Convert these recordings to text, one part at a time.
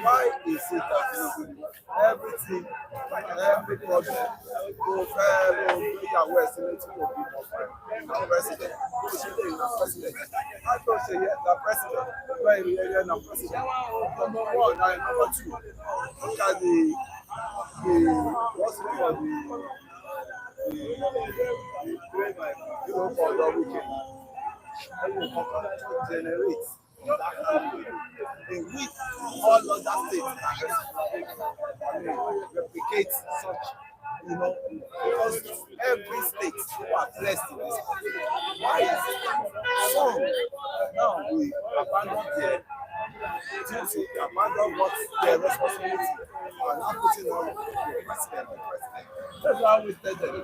Why is it that everything, every problem, president, I don't say the president, number one and number two. Look at the what's it called, the for the weekend. Generate in which all other states replicate such, because every state who are blessed in this country. Why is it some now we abandon their duty, abandon what their responsibility, and now putting on the president? That's why we tell them.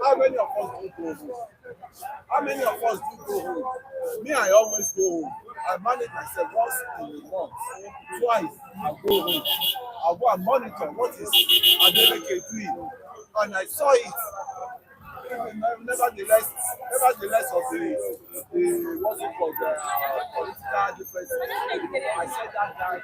How many of us do go home? How many of us do go home? Me, I always go home. I manage myself once in a month, twice. I go home. I go and monitor what is America doing, and I saw it. Nevertheless of the what's it called, political difference. I said that guy.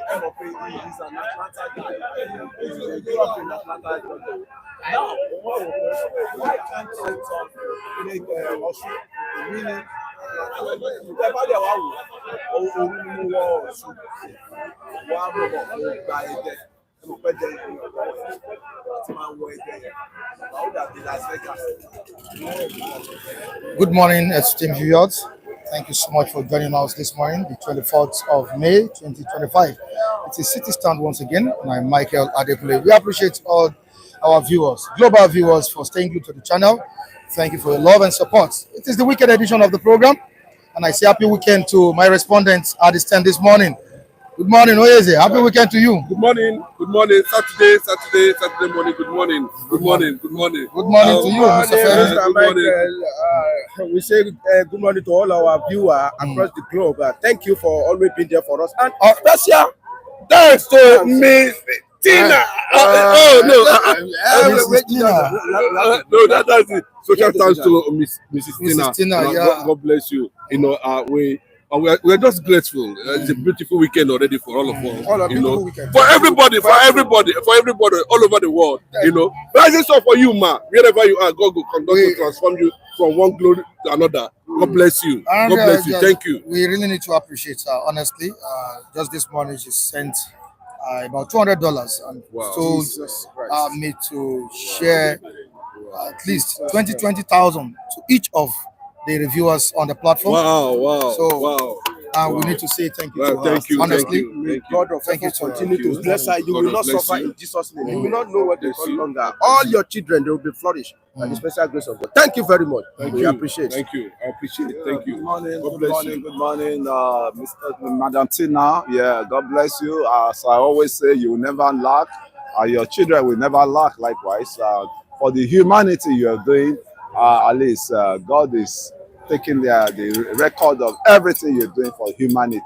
He's an Atlanta guy. He grew up in Atlanta. Now, why can't you talk make Osun meaning? Everybody around Good morning, esteemed viewers. Thank you so much for joining us this morning, the 24th of May, 2025. It is City Stand once again, and I'm Michael Adekule. We appreciate all our viewers, global viewers, for staying glued to the channel. Thank you for your love and support. It is the weekend edition of the program, and I say happy weekend to my respondents at the stand this morning. Good morning, Oyeze. Happy weekend to you. Good morning. Good morning. Saturday morning. Good morning. Good morning. Good morning. Good morning to you, Mr. Ferry. Mr. Michael, we say good morning to all our viewers across the globe. Thank you for always being there for us. And special thanks to Miss Tina. No, that's it. Social thanks to Mrs. Tina. Yeah. God bless you. We're just grateful. It's a beautiful weekend already for all of us. For everybody, all over the world. Rising up for you, ma. Wherever you are, God will conduct to transform you from one glory to another. God bless you. God bless you. Thank you. We really need to appreciate her. Honestly, just this morning she sent about $200 and told me to share at least 20,000 to each of the reviewers on the platform. Wow. We need to say thank you to her. Thank you. Honestly, God of heaven continue to bless her. You will not suffer in Jesus' name. You will not know what they call longer. All your children, they will be flourished by the special grace of God. Thank you very much. We appreciate. Thank you. I appreciate it. Thank you. Good morning, Madam Tina. Yeah, God bless you. As I always say, you will never lack. Your children will never lack likewise. For the humanity you are doing, at least God is taking the record of everything you're doing for humanity.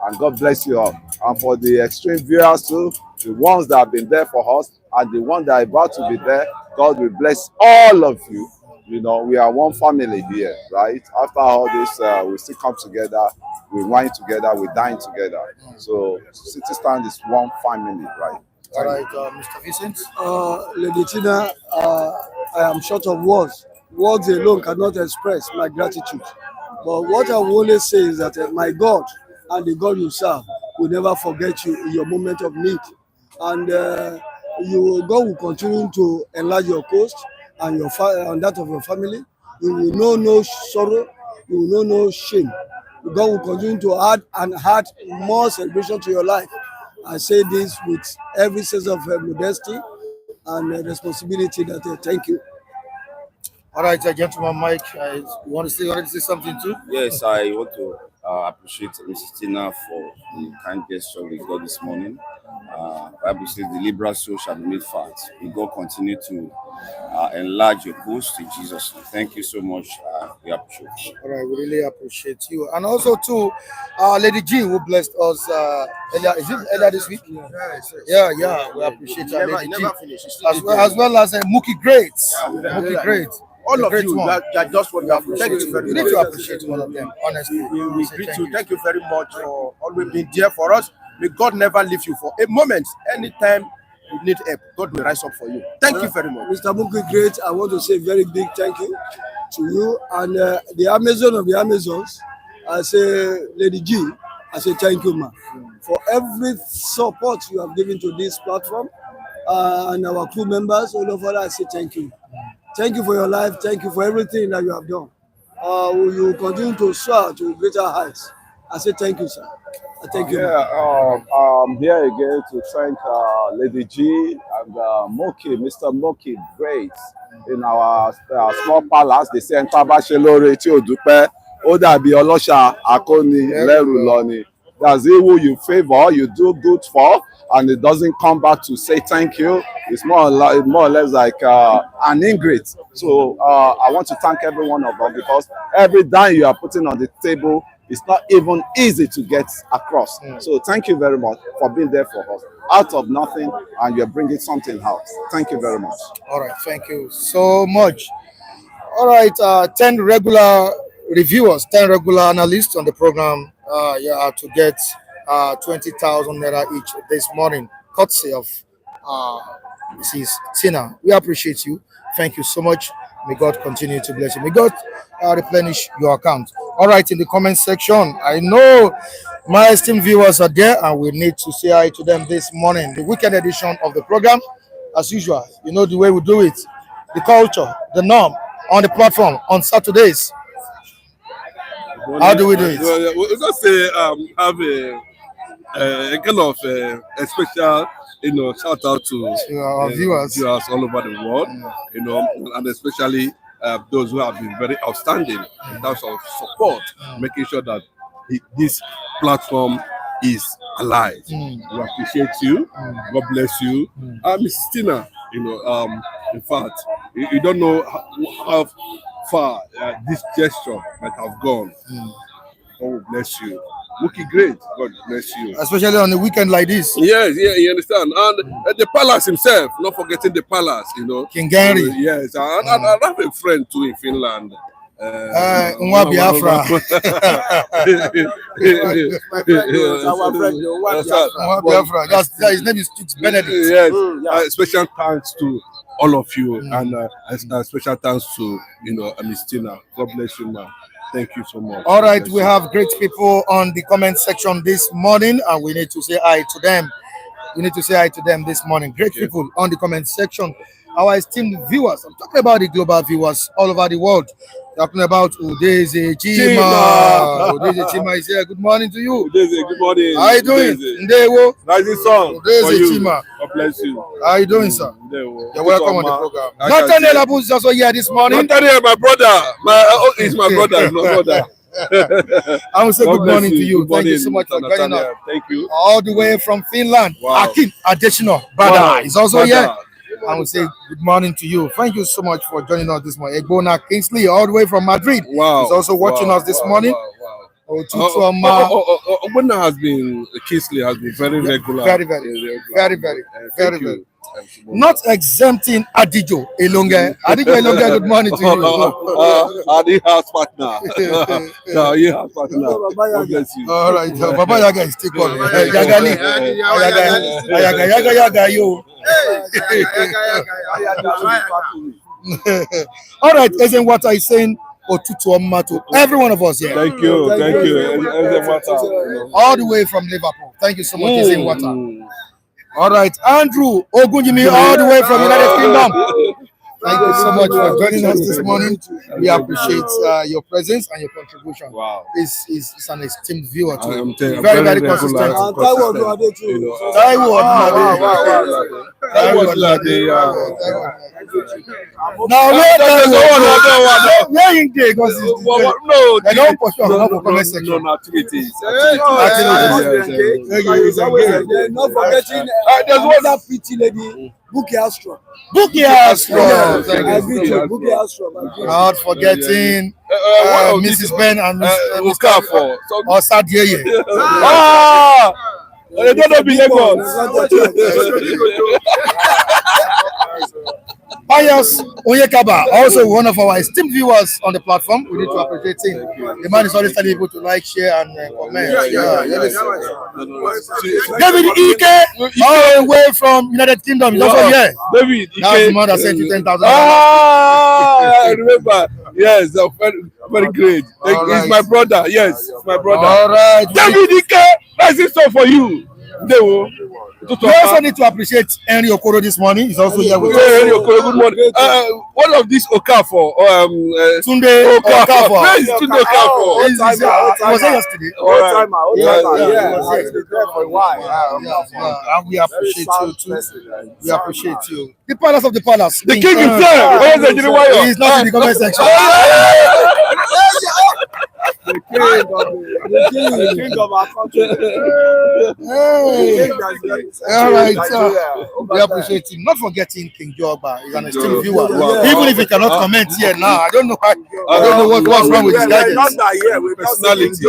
And God bless you all. And for the extreme viewers too, the ones that have been there for us, and the ones that are about to be there. God will bless all of you. You know, we are one family here, right? After all this, we still come together, we wine together, we dine together. So City Stand is one family, right? All right, Mr. Vincent. Lady Tina, I am short of words. Words alone cannot express my gratitude. But what I will always say is that my God and the God you serve will never forget you in your moment of need. And God will continue to enlarge your coast and and that of your family. You will know no sorrow. You will know no shame. God will continue to add more celebration to your life. I say this with every sense of modesty and responsibility. That thank you. All right, gentleman, Mike, you want to say something too? Yes, I want to appreciate Mrs. Tina for the kind gesture we got this morning. Bible says the liberal soul shall be made fat. May God continue to enlarge your post in Jesus' name. Thank you so much. We appreciate you. All right, we really appreciate you. And also too, Lady G, who blessed us earlier this week? Yeah, we appreciate you, Lady G. As well as Mookie Great. Mookie Great. All of you, you are just wonderful. Thank you very We much. need to appreciate one of them, honestly. We greet you. Thank you very much for always being there for us. May God never leave you for a moment. Anytime you need help, God will rise up for you. Thank you very much. Mr. Mookie Great, I want to say a very big thank you to you and the Amazon of the Amazons. I say, Lady G, I say thank you, ma, for every support you have given to this platform and our crew members all over. I say thank you. Thank you for your life. Thank you for everything that you have done. You will continue to soar to greater heights. I say thank you, sir. Thank you. I'm here again to thank Lady G and Moki, Mr. Moki Great, in our small palace. They say Tabashelore tí ò dúpẹ́, ó dàbí ọlọ́ṣà akóni lẹ́rù lọ ni. That's it who you favor, you do good for, and it doesn't come back to say thank you. It's more or less like an ingrate. So I want to thank every one of them, because every dime you are putting on the table, it's not even easy to get across. So thank you very much for being there for us. Out of nothing, and you're bringing something out. Thank you very much. All right, thank you so much. All right, 10 regular reviewers, 10 regular analysts on the program to get 20,000 naira each this morning, courtesy of Mrs. Tina. We appreciate you. Thank you so much. May God continue to bless you. May God replenish your account. All right, in the comment section, I know my esteemed viewers are there, and we need to say hi to them this morning. The weekend edition of the program, as usual, you know the way we do it, the culture, the norm on the platform on Saturdays. How do we do it? We'll just say have a kind of a special, shout out to our viewers all over the world, and especially those who have been very outstanding in terms of support, making sure that this platform is alive. We appreciate you. God bless you. Miss Tina, in fact, you don't know how far this gesture might have gone. God bless you. Looking great. God bless you. Especially on a weekend like this. Yes, yeah, you understand. And the palace himself, not forgetting the palace, King Gary. Yes, and I have a friend too in Finland. Biafra. Biafra. His name is Benedict. Yes. Special thanks to all of you, and special thanks to Miss Tina. God bless you, man. Thank you so much. All right, we have great people on the comment section this morning, and we need to say hi to them. We need to say hi to them this morning. Great people on the comment section. Our esteemed viewers, I'm talking about the global viewers all over the world. Talking about Udeze Chima. Udeze Chima is here. Good morning to you. Udeze, good morning. How you doing? Ndewo. Rising song. Udeze Chima. God bless you. How you doing, sir? Ndewo. You're welcome on the program. Nathaniel Abu is also here this morning. Nathaniel, my brother. He's my brother. He's my brother. I will say good morning to you. Thank you so much for joining us. Thank you. All the way from Finland. Wow. Akin Additional Bada is also here. I will say good morning to you. Thank you so much for joining us this morning. Egbona Kingsley, all the way from Madrid, is also watching us this morning. Ogbonna has been, Kingsley has been very regular. Very, very. Not exempting Adijo Elonge. Adijo Elonge, good morning to you. Adi house partner. No, you house partner. God bless you. All right, Baba Yaga is still coming. Yagali, Yaga, yo. All right, Ezen Wata is saying Otutu Oma to every one of us here. Thank you. All the way from Liverpool. Thank you so much, Ezen Wata. All right, Andrew Ogunjimi, all the way from United Kingdom. Thank you so much for joining us this morning. We appreciate your presence and your contribution. Wow. It's an esteemed viewer too. Very consistent. Taiwo Now where you dey? Because they don't pursue us for comment section. No activities. Not forgetting there's one that pretty lady, Buki Astro. Not forgetting Mrs. Ben and Mr. Osadieye. They don't be Lagos. Pius Onyekaba, also one of our esteemed viewers on the platform. We need to appreciate him. The man is always telling people to like, share, and comment. David Ike, all the way from United Kingdom, is also here. David Ike. Now the man that sent you 10,000. I remember. Yes, very great. He's my brother. Yes, my brother. All right. David Ike, that's it all for you. We also need to appreciate Henry Okoro this morning. He's also here with us. Henry Okoro, good morning. What of this Okafor? Tunde Okafor. Where is Tunde Okafor? Was it yesterday? Old timer. Yeah. He's been there for a while. And we appreciate you too. We appreciate you. The palace of the palace. The king himself. He's not in the comment section. The king of our country. All right, we appreciate him. Not forgetting King Joba. He's an esteemed viewer. Even if he cannot comment here now, I don't know why. I don't know what's wrong with his guidance. Personality.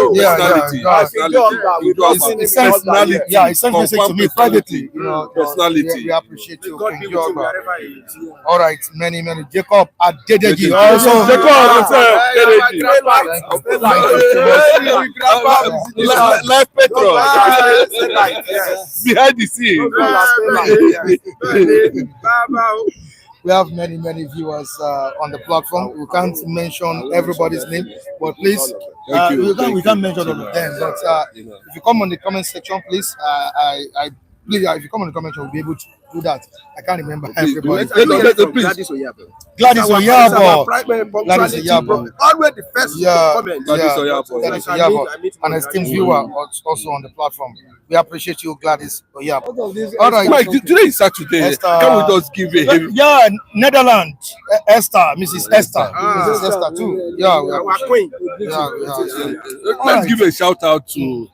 Yeah, he sent message to me privately. Personality. We appreciate you, King Joba. All right, many. Jacob Adedeji also. Live petrol behind the scene. We have many viewers on the platform. We can't mention everybody's name, but please, we can't mention all of them. But if you come on the comment section, please, please, if you come on the comment section, we'll be able to do that. I can't remember everybody. Gladys Oyabo. Always the first comment. Gladys Oyabo. An esteemed viewer also on the platform. We appreciate you, Gladys Oyabo. All right. Mike, today is Saturday. Esther, can we just give a him? Yeah, Netherlands. Esther, Mrs. Esther. Mrs. Esther too. Yeah, we appreciate. Let's give a shout out to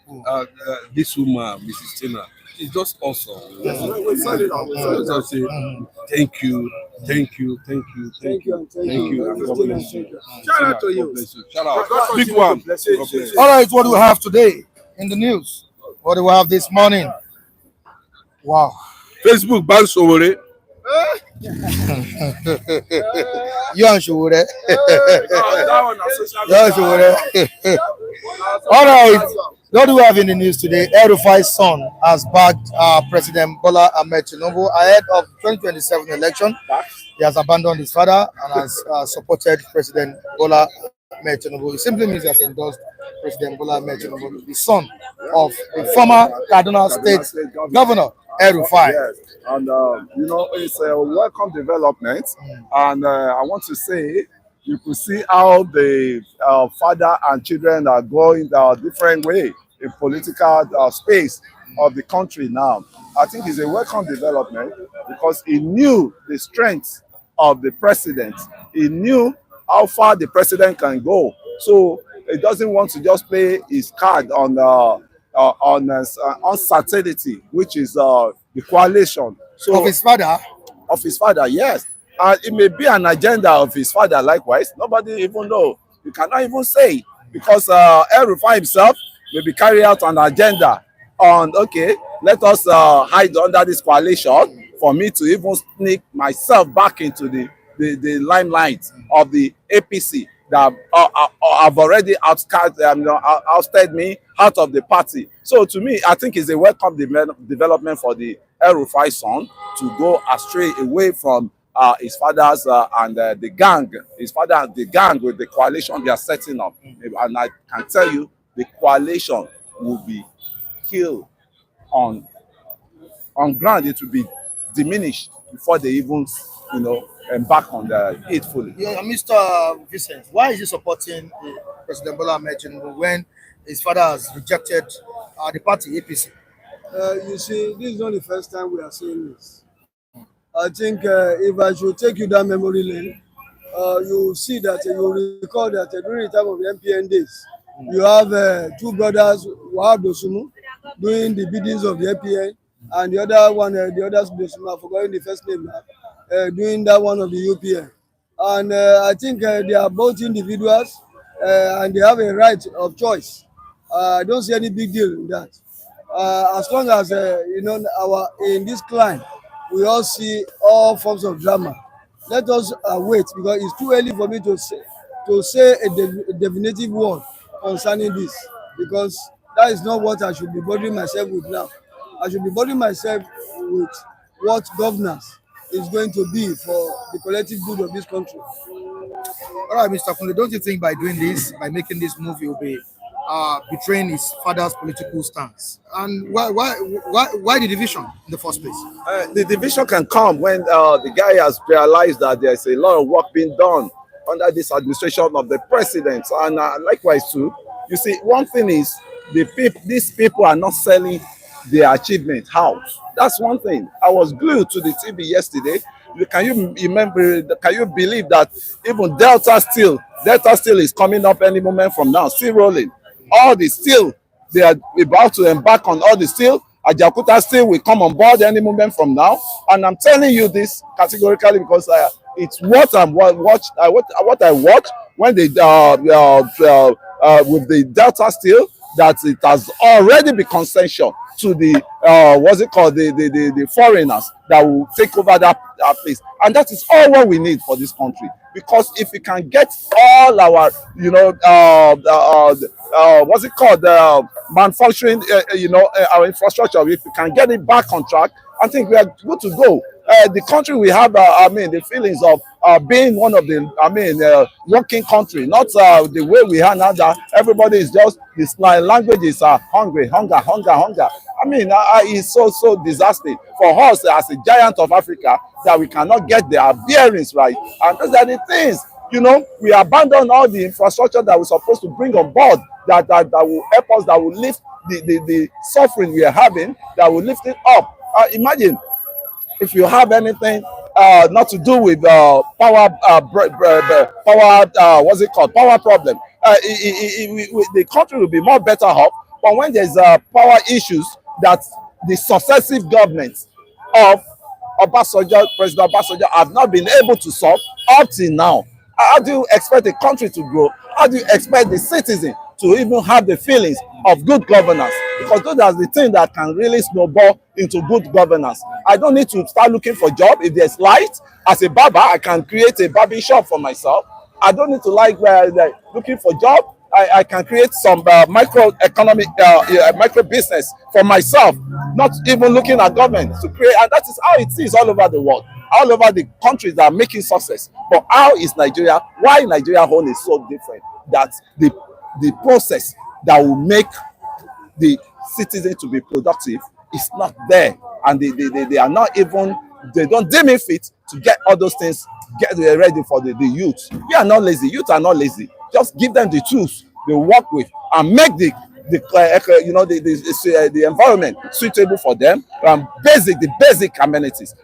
this woman, Mrs. Tina. It's just awesome. Let's say thank you. Shout out to you. Shout out. Big one. All right, what do we have today in the news? What do we have this morning? Wow. Facebook bans Showore. You and Showore. All right. What do we have in the news today? El-Rufai'S son has backed President Bola Ahmed Tinubu ahead of 2027 election. He has abandoned his father and has supported President Bola Ahmed Tinubu. It simply means he has endorsed President Bola Ahmed Tinubu, the son of the former Kaduna State Governor El-Rufai. Yes. And it's a welcome development. And I want to say, you could see how the father and children are going a different way in political space of the country now. I think it's a welcome development because he knew the strength of the president. He knew how far the president can go. So he doesn't want to just play his card on uncertainty, which is the coalition. So Of his father? Of his father, yes. And it may be an agenda of his father likewise. Nobody even know. You cannot even say. because El-Rufai himself may be carrying out an agenda on, okay, let us hide under this coalition for me to even sneak myself back into the limelight of the APC that have already ousted me out of the party. So to me, I think it's a welcome development for the El-Rufai son to go astray away from his father's and the gang, his father and the gang with the coalition they are setting up. And I can tell you, the coalition will be killed on ground. It will be diminished before they even, embark on it fully. Yeah, Mr. Vincent, why is he supporting President Bola Ahmed Tinubu when his father has rejected the party APC? You see, this is not the first time we are saying this. I think if I should take you down memory lane, you will see that you will recall that during the time of the MPN days, you have two brothers, Wahab Dosumu, doing the biddings of the MPN, and the other one, the other Dosumu, I've forgotten the first name now, doing that one of the UPN. And I think they are both individuals and they have a right of choice. I don't see any big deal in that. As long as, in this climb, we all see all forms of drama. Let us wait, because it's too early for me to say a definitive word concerning this, because that is not what I should be bothering myself with now. I should be bothering myself with what governance is going to be for the collective good of this country. All right, Mr. Kunle, don't you think by doing this, by making this move, you'll be betraying his father's political stance? And why the division in the first place? The division can come when the guy has realized that there's a lot of work being done under this administration of the president. And likewise too, you see, one thing is these people are not selling their achievement out. That's one thing. I was glued to the TV yesterday. Can you remember? Can you believe that even Delta Steel is coming up any moment from now, still rolling. All the steel, they are about to embark on all the steel. Ajakuta Steel will come on board any moment from now. And I'm telling you this categorically because it's what I watched when they with the Delta Steel, that it has already been concession to the the foreigners that will take over that place. And that is all what we need for this country, because if we can get all our manufacturing our infrastructure, if we can get it back on track, I think we are good to go. The country we have, the feelings of being one of the, working country, not the way we are now that everybody is just, this language is hungry. It's so disastrous for us as a giant of Africa that we cannot get their bearings right. And those are the things, we abandon all the infrastructure that we're supposed to bring on board that will help us, that will lift the suffering we are having, that will lift it up. Imagine if you have anything not to do with power problem, the country will be more better off. But when there's power issues that the successive governments of President Obasanjo have not been able to solve up till now, how do you expect a country to grow? How do you expect the citizen to even have the feelings of good governance? Because those are the things that can really snowball into good governance. I don't need to start looking for a job. If there's light, as a barber, I can create a barbing shop for myself. I don't need to looking for a job. I can create some micro business for myself, not even looking at government to create. And that is how it is all over the world, all over the countries that are making success. But how is Nigeria? Why Nigeria own is so different? That the process that will make the citizen to be productive is not there, and they are not even, they don't deem it fit to get all those things ready for the youth. We are not lazy. Youth are not lazy. Just give them the tools they work with and make the environment suitable for them, and the basic amenities,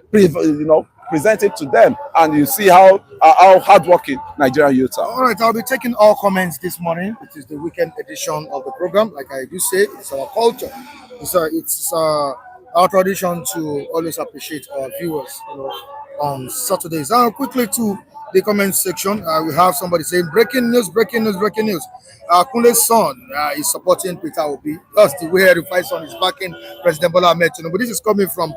present it to them, and you see how hardworking Nigerian youth are. All right, I'll be taking all comments this morning. It is the weekend edition of the program. Like I do say, it's our culture. It's our tradition to always appreciate our viewers, on Saturdays. Quickly to the comment section. We have somebody saying breaking news, breaking news, breaking news. Kunle's son is supporting Peter Obi. That's the way El-Rufai'S son is backing President Bola Ahmed Tinubu. But this is coming from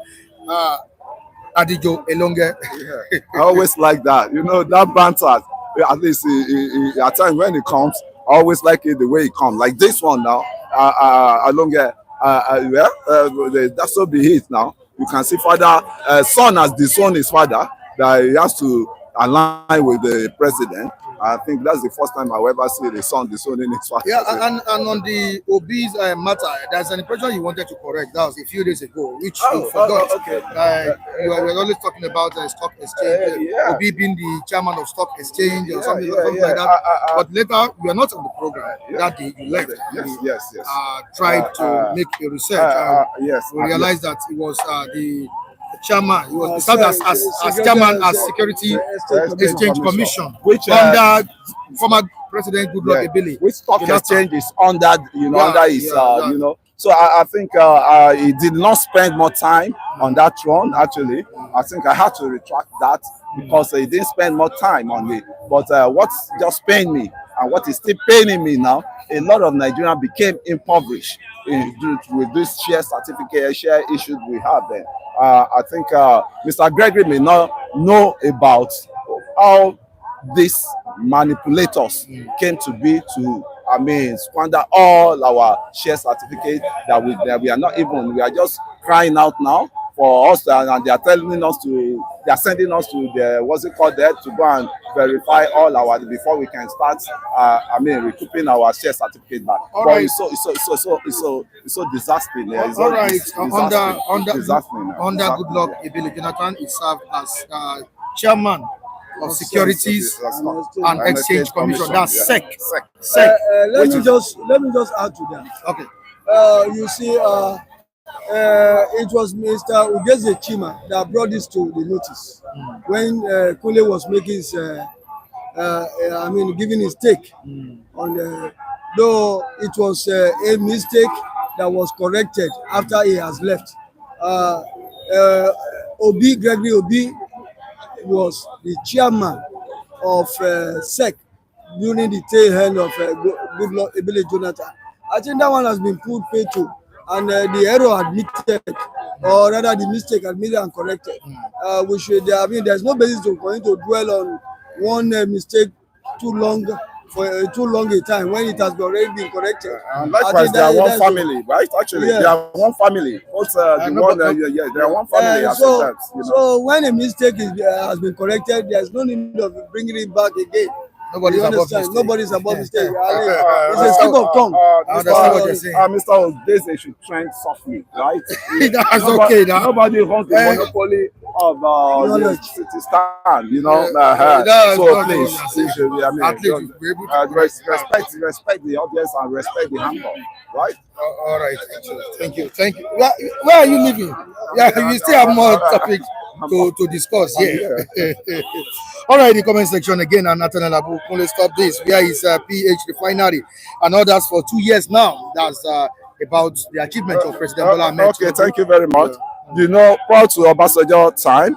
Adijo Elonge. Yeah. I always like that. You know, that banter, at least at times when it comes, I always like it the way it comes. Like this one now, Alonge, that's so be it now. You can see father, son has disowned his father, that he has to align with the president. I think that's the first time I ever see the son disowning his father. Yeah, and on the Obi's matter, there's an impression you wanted to correct. That was a few days ago, which you forgot. Okay. You were always talking about the stock exchange, Obi being the chairman of stock exchange or something like that. But later, you are not on the program. That day, you left. Yes. Tried to make a research. Yes. We realized that it was the chairman. He was served as chairman as Security Exchange Commission, which under former President Goodluck Ebele. Which stock exchange is under, under his, you know. So I think he did not spend more time on that throne. Actually, I think I had to retract that because he didn't spend more time on it. But what's just paying me and what is still paying me now, a lot of Nigerians became impoverished with this share certificate, share issues we have then. I think Mr. Gregory may not know about how these manipulators came to be to, squander all our share certificates that we are not even, we are just crying out now for us, and they are telling us they are sending us to the, what's it called there, to go and verify all our, before we can start, recouping our share certificate back. All but right. It's so disastering. Yeah. All right, under Goodluck Ebele, Jonathan is served as chairman of Securities and Exchange Commission. That's SEC. Let me just add to that. Okay. You see, it was Mr. Ugeze Chima that brought this to the notice when Kule was making his, giving his take on though it was a mistake that was corrected after he has left. Gregory Obi was the chairman of SEC during the tail end of Goodluck Ebele Jonathan. I think that one has been put pay to, and the error admitted, or rather the mistake admitted and corrected. We should, there's no basis for him to dwell on one mistake too long for too long a time when it has already been corrected. Likewise, they are one family, right? Actually, they are one family. Also, they are one family. So when a mistake has been corrected, there's no need of bringing it back again. Nobody's above mistake. Nobody's above mistake. It's a slip of tongue. Mr. Odese should trend softly, right? That's okay. Nobody wants the monopoly of the city stand, So please, respect the audience and respect the handball, right? All right. Thank you. Where are you living? Yeah, we still have more topics to discuss here. All right, the comment section again, and Nathaniel Abu Kunle stop this. Where is PH refinery and others for 2 years now? That's about the achievement of President Bola Ahmed. Okay, thank you very much. Prior to Obasanjo time,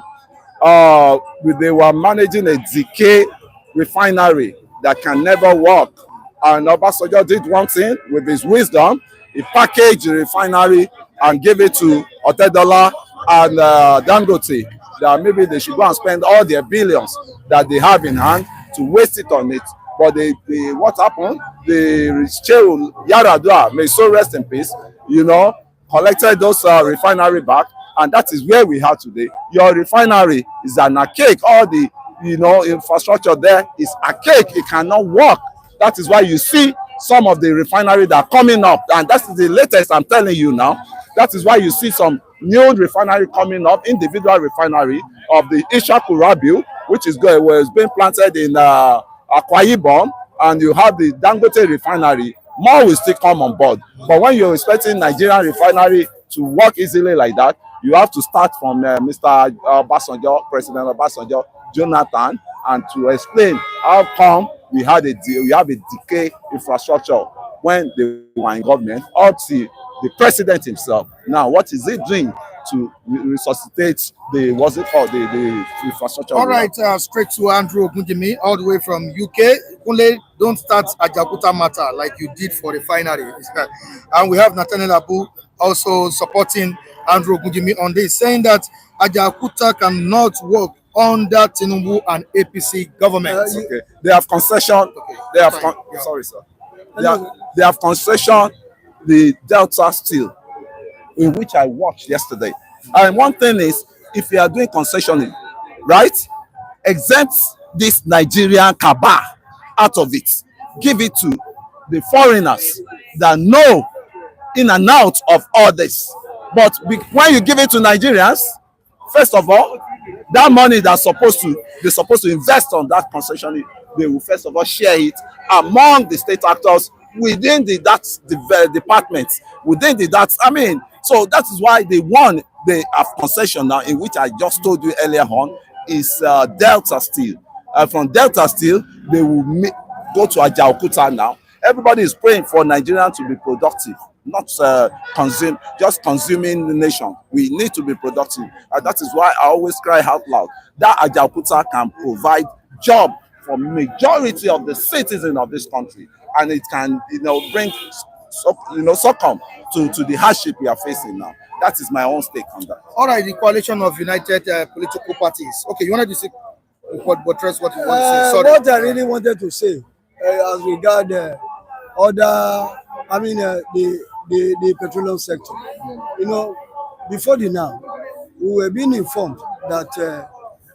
they were managing a decay refinery that can never work. And Obasanjo did one thing with his wisdom. He packaged the refinery and gave it to Otedola and Dangote, that maybe they should go and spend all their billions that they have in hand to waste it on it. But what happened? The Shehu Yaradua, may so rest in peace, collected those refinery back, and that is where we are today. Your refinery is an archaic. All the infrastructure there is archaic. It cannot work. That is why you see some of the refinery that are coming up, and that's the latest I'm telling you now. That is why you see some new refinery coming up, individual refinery of the Ishakurabu, which was being planted in Akwa-Ibom, and you have the Dangote refinery. More will still come on board. But when you're expecting Nigerian refinery to work easily like that, you have to start from Mr. Obasanjo, President Obasanjo, Jonathan, and to explain how come we have a decay infrastructure when they were in government, up to the president himself. Now, what is he doing to resuscitate the what's it called, the infrastructure. All right, straight to Andrew Ogunjimi, all the way from UK. Kunle, don't start Ajaokuta matter like you did for the refinery. And we have Nathaniel Abu also supporting Andrew Ogunjimi on this, saying that Ajaokuta cannot work under Tinubu and APC government. Okay. They have concession. Okay. They have sorry, sir. They have concession the Delta Steel, in which I watched yesterday. And one thing is, if you are doing concessioning, right, exempt this Nigerian cabal out of it. Give it to the foreigners that know in and out of all this. But when you give it to Nigerians, first of all, that money they're supposed to invest on that concession, they will first of all share it among the state actors within the department, within the I mean, so that is why they won the concession now, in which I just told you earlier on, is Delta Steel. From Delta Steel, they will go to Ajaokuta now. Everybody is praying for Nigerians to be productive, not just consuming the nation. We need to be productive. And that is why I always cry out loud that Ajaokuta can provide job for majority of the citizens of this country, and it can, bring, succumb to the hardship we are facing now. That is my own stake on that. All right, the coalition of united political parties. Okay, you wanted to say what you want to say? Sorry. What I really wanted to say as regard the petroleum sector. Before the now, we were being informed that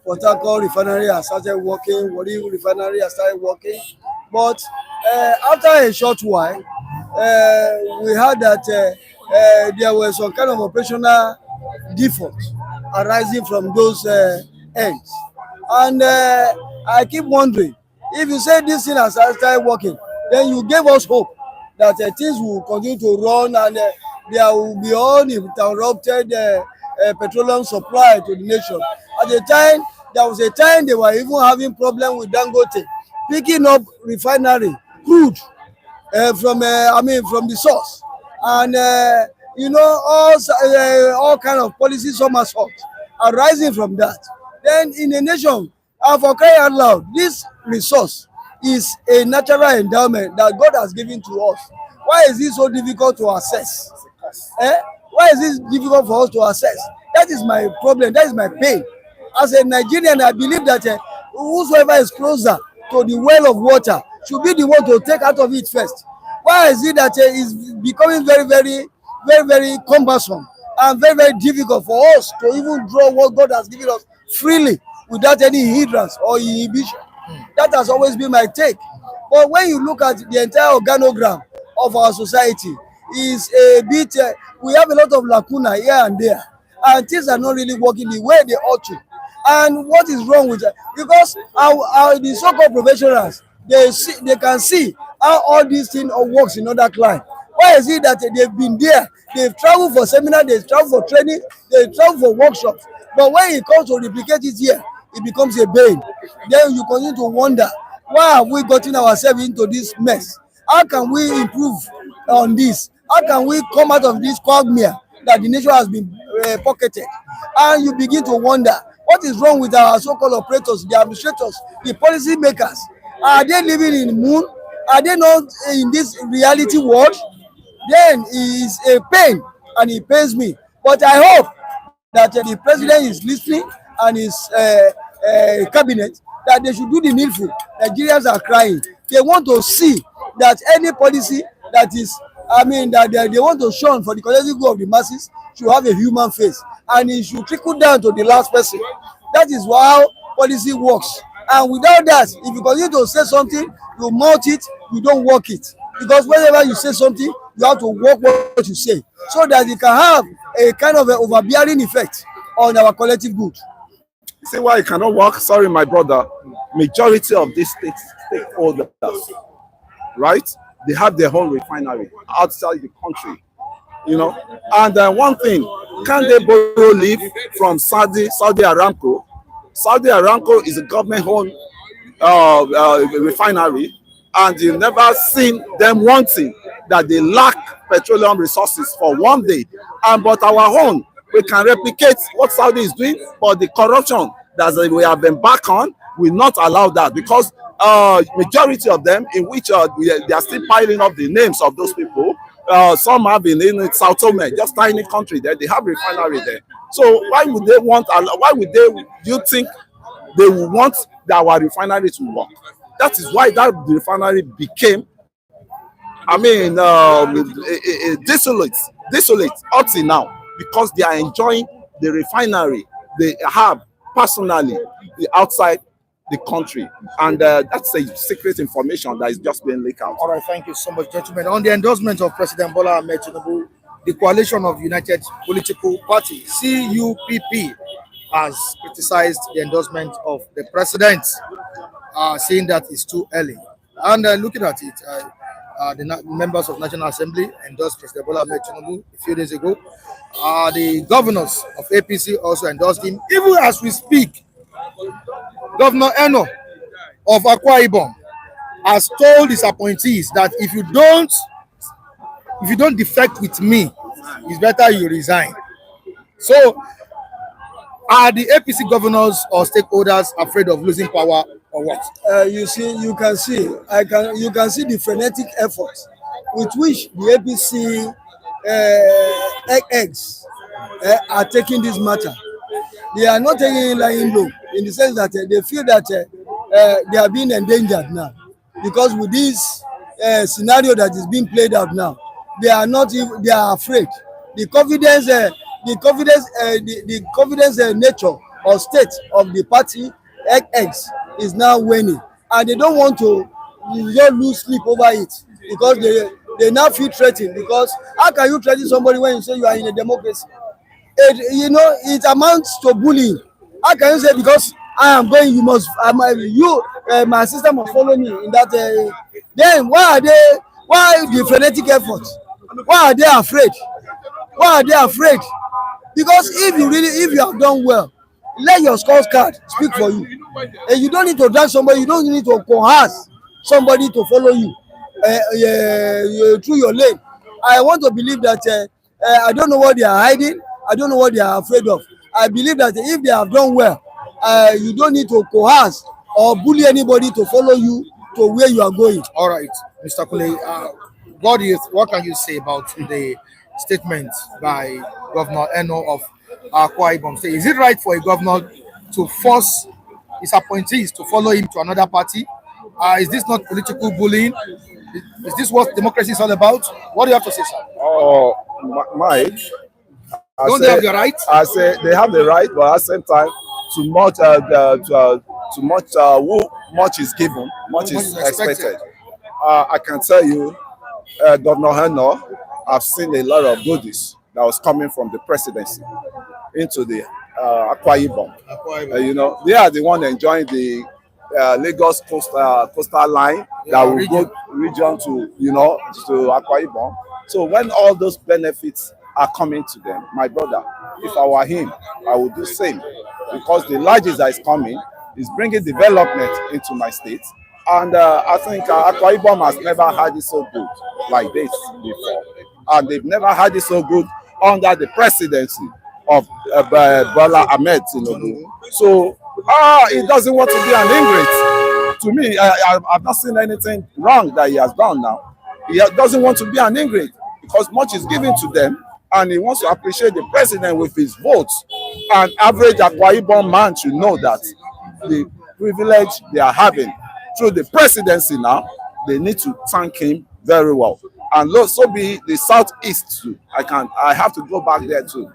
Port Harcourt refinery has started working, Warri refinery has started working, but after a short while, we heard that there was some kind of operational default arising from those ends. And I keep wondering, if you say this thing has started working, then you gave us hope that things will continue to run and there will be uninterrupted petroleum supply to the nation. At the time, there was a time they were even having problem with Dangote picking up refinery crude from the source, and all kind of policy somersault arising from that. Then in a nation, for crying out loud, this resource is a natural endowment that God has given to us. Why is it so difficult to access? Why is it difficult for us to access? That is my problem. That is my pain. As a Nigerian, I believe that whosoever is closer to the well of water should be the one to take out of it first. Why is it that it's becoming very, very, very, very cumbersome and very, very difficult for us to even draw what God has given us freely without any hindrance or inhibition? That has always been my take. But when you look at the entire organogram of our society, is a bit, we have a lot of lacuna here and there, and things are not really working the way they ought to. And what is wrong with that? Because the so-called professionals, they can see how all these things works in other clients. Why is it that they've been there, they've traveled for seminar, they've traveled for training, they've traveled for workshops, but when it comes to replicate it here, it becomes a bane. Then you continue to wonder, why have we gotten ourselves into this mess? How can we improve on this? How can we come out of this quagmire that the nation has been pocketed? And you begin to wonder, what is wrong with our so-called operators, the administrators, the policy makers? Are they living in the moon? Are they not in this reality world? Then it is a pain, and it pains me. But I hope that the president is listening and his cabinet, that they should do the needful. Nigerians are crying. They want to see that any policy that is, that they want to shun for the collective good of the masses should have a human face, and it should trickle down to the last person. That is how policy works. And without that, if you continue to say something, you mouth it, you don't work it. Because whenever you say something, you have to work what you say, so that it can have a kind of an overbearing effect on our collective good. See why it cannot work? Sorry, my brother. Majority of these stakeholders, right? They have their own refinery outside the country, And one thing, can they borrow leave from Saudi Aramco? Saudi Aramco is a government-owned refinery, and you've never seen them wanting that they lack petroleum resources for one day. But our own, we can replicate what Saudi is doing, but the corruption that we have been back on will not allow that, because majority of them, in which they are still piling up the names of those people. Some have been in South Home, just tiny country there. They have refinery there. So why would they want? Why would they? Do you think they would want our refinery to work? That is why that refinery became, I mean, desolate up till now, because they are enjoying the refinery they have personally outside the country, and that's a secret information that is just being leaked out. All right, thank you so much, gentlemen. On the endorsement of President Bola Ahmed Tinubu, the coalition of United Political Party (CUPP) has criticized the endorsement of the president, saying that it's too early. And looking at it, the members of National Assembly endorsed President Bola Ahmed Tinubu a few days ago. The governors of APC also endorsed him. Even as we speak, Governor Eno of Akwa-Ibom has told his appointees that if you don't defect with me, it's better you resign. So, are the APC governors or stakeholders afraid of losing power or what? You can see the frenetic effort with which the APC eggs are taking this matter. They are not taking it lying low, in the sense that they feel that they are being endangered now, because with this scenario that is being played out now, they are afraid. The confidence nature or state of the party eggs is now waning, and they don't want to just lose sleep over it, because they now feel threatened. Because how can you threaten somebody when you say you are in a democracy? It amounts to bullying. How can you say because I am going, my sister must follow me in that? Then why the frenetic effort? Why are they afraid? Because if you have done well, let your scorecard speak for you. And you don't need to drag somebody. You don't need to coerce somebody to follow you through your lane. I want to believe that I don't know what they are hiding. I don't know what they are afraid of. I believe that if they have done well, you don't need to coerce or bully anybody to follow you to where you are going. All right, Mr. Kule, what can you say about the statement by Governor Eno of Akwa-Ibom? Is it right for a governor to force his appointees to follow him to another party? Is this not political bullying? Is this what democracy is all about? What do you have to say, sir? Oh, Mike. Don't they have the right? I say they have the right, but at the same time, too much much is given, much is expected. I can tell you, Governor Eno, I've seen a lot of goodies that was coming from the presidency into the Akwa-Ibom. They are the one enjoying the Lagos coastal line that will go region to to Akwa-Ibom. So when all those benefits are coming to them, my brother, if I were him, I would do same, because the largest that is coming is bringing development into my state, and I think Akwa-Ibom has never had it so good like this before, and they've never had it so good under the presidency of Bola Ahmed Tinubu. So he doesn't want to be an ingrate. To me, I've not seen anything wrong that he has done now. He doesn't want to be an ingrate, because much is given to them, and he wants to appreciate the president with his votes. An average Akwa-Ibom man should know that the privilege they are having through the presidency now, they need to thank him very well. And so be the southeast too. I have to go back there too.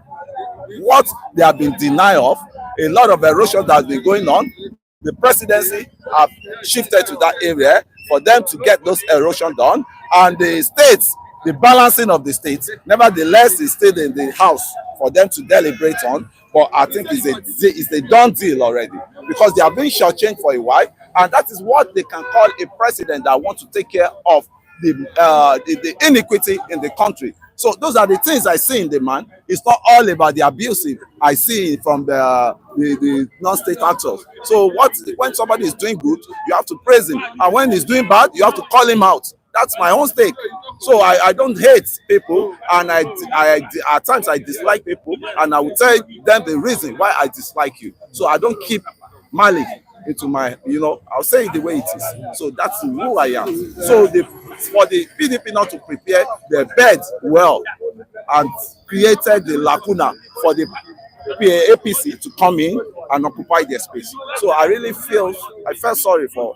What they have been denied of, a lot of erosion that has been going on, the presidency have shifted to that area for them to get those erosion done, and the states, the balancing of the states, nevertheless, is still in the house for them to deliberate on. But I think it's a done deal already, because they have been shortchanged for a while, and that is what they can call a president that wants to take care of the inequity in the country. So those are the things I see in the man. It's not all about the abusive I see from the non-state actors. So when somebody is doing good, you have to praise him, and when he's doing bad, you have to call him out. That's my own stake. So I don't hate people, and I at times I dislike people, and I will tell them the reason why I dislike you. So I don't keep malice into my, I'll say it the way it is. So that's who I am. So for the PDP not to prepare their bed well and created the lacuna for the APC to come in and occupy their space. So I really felt sorry for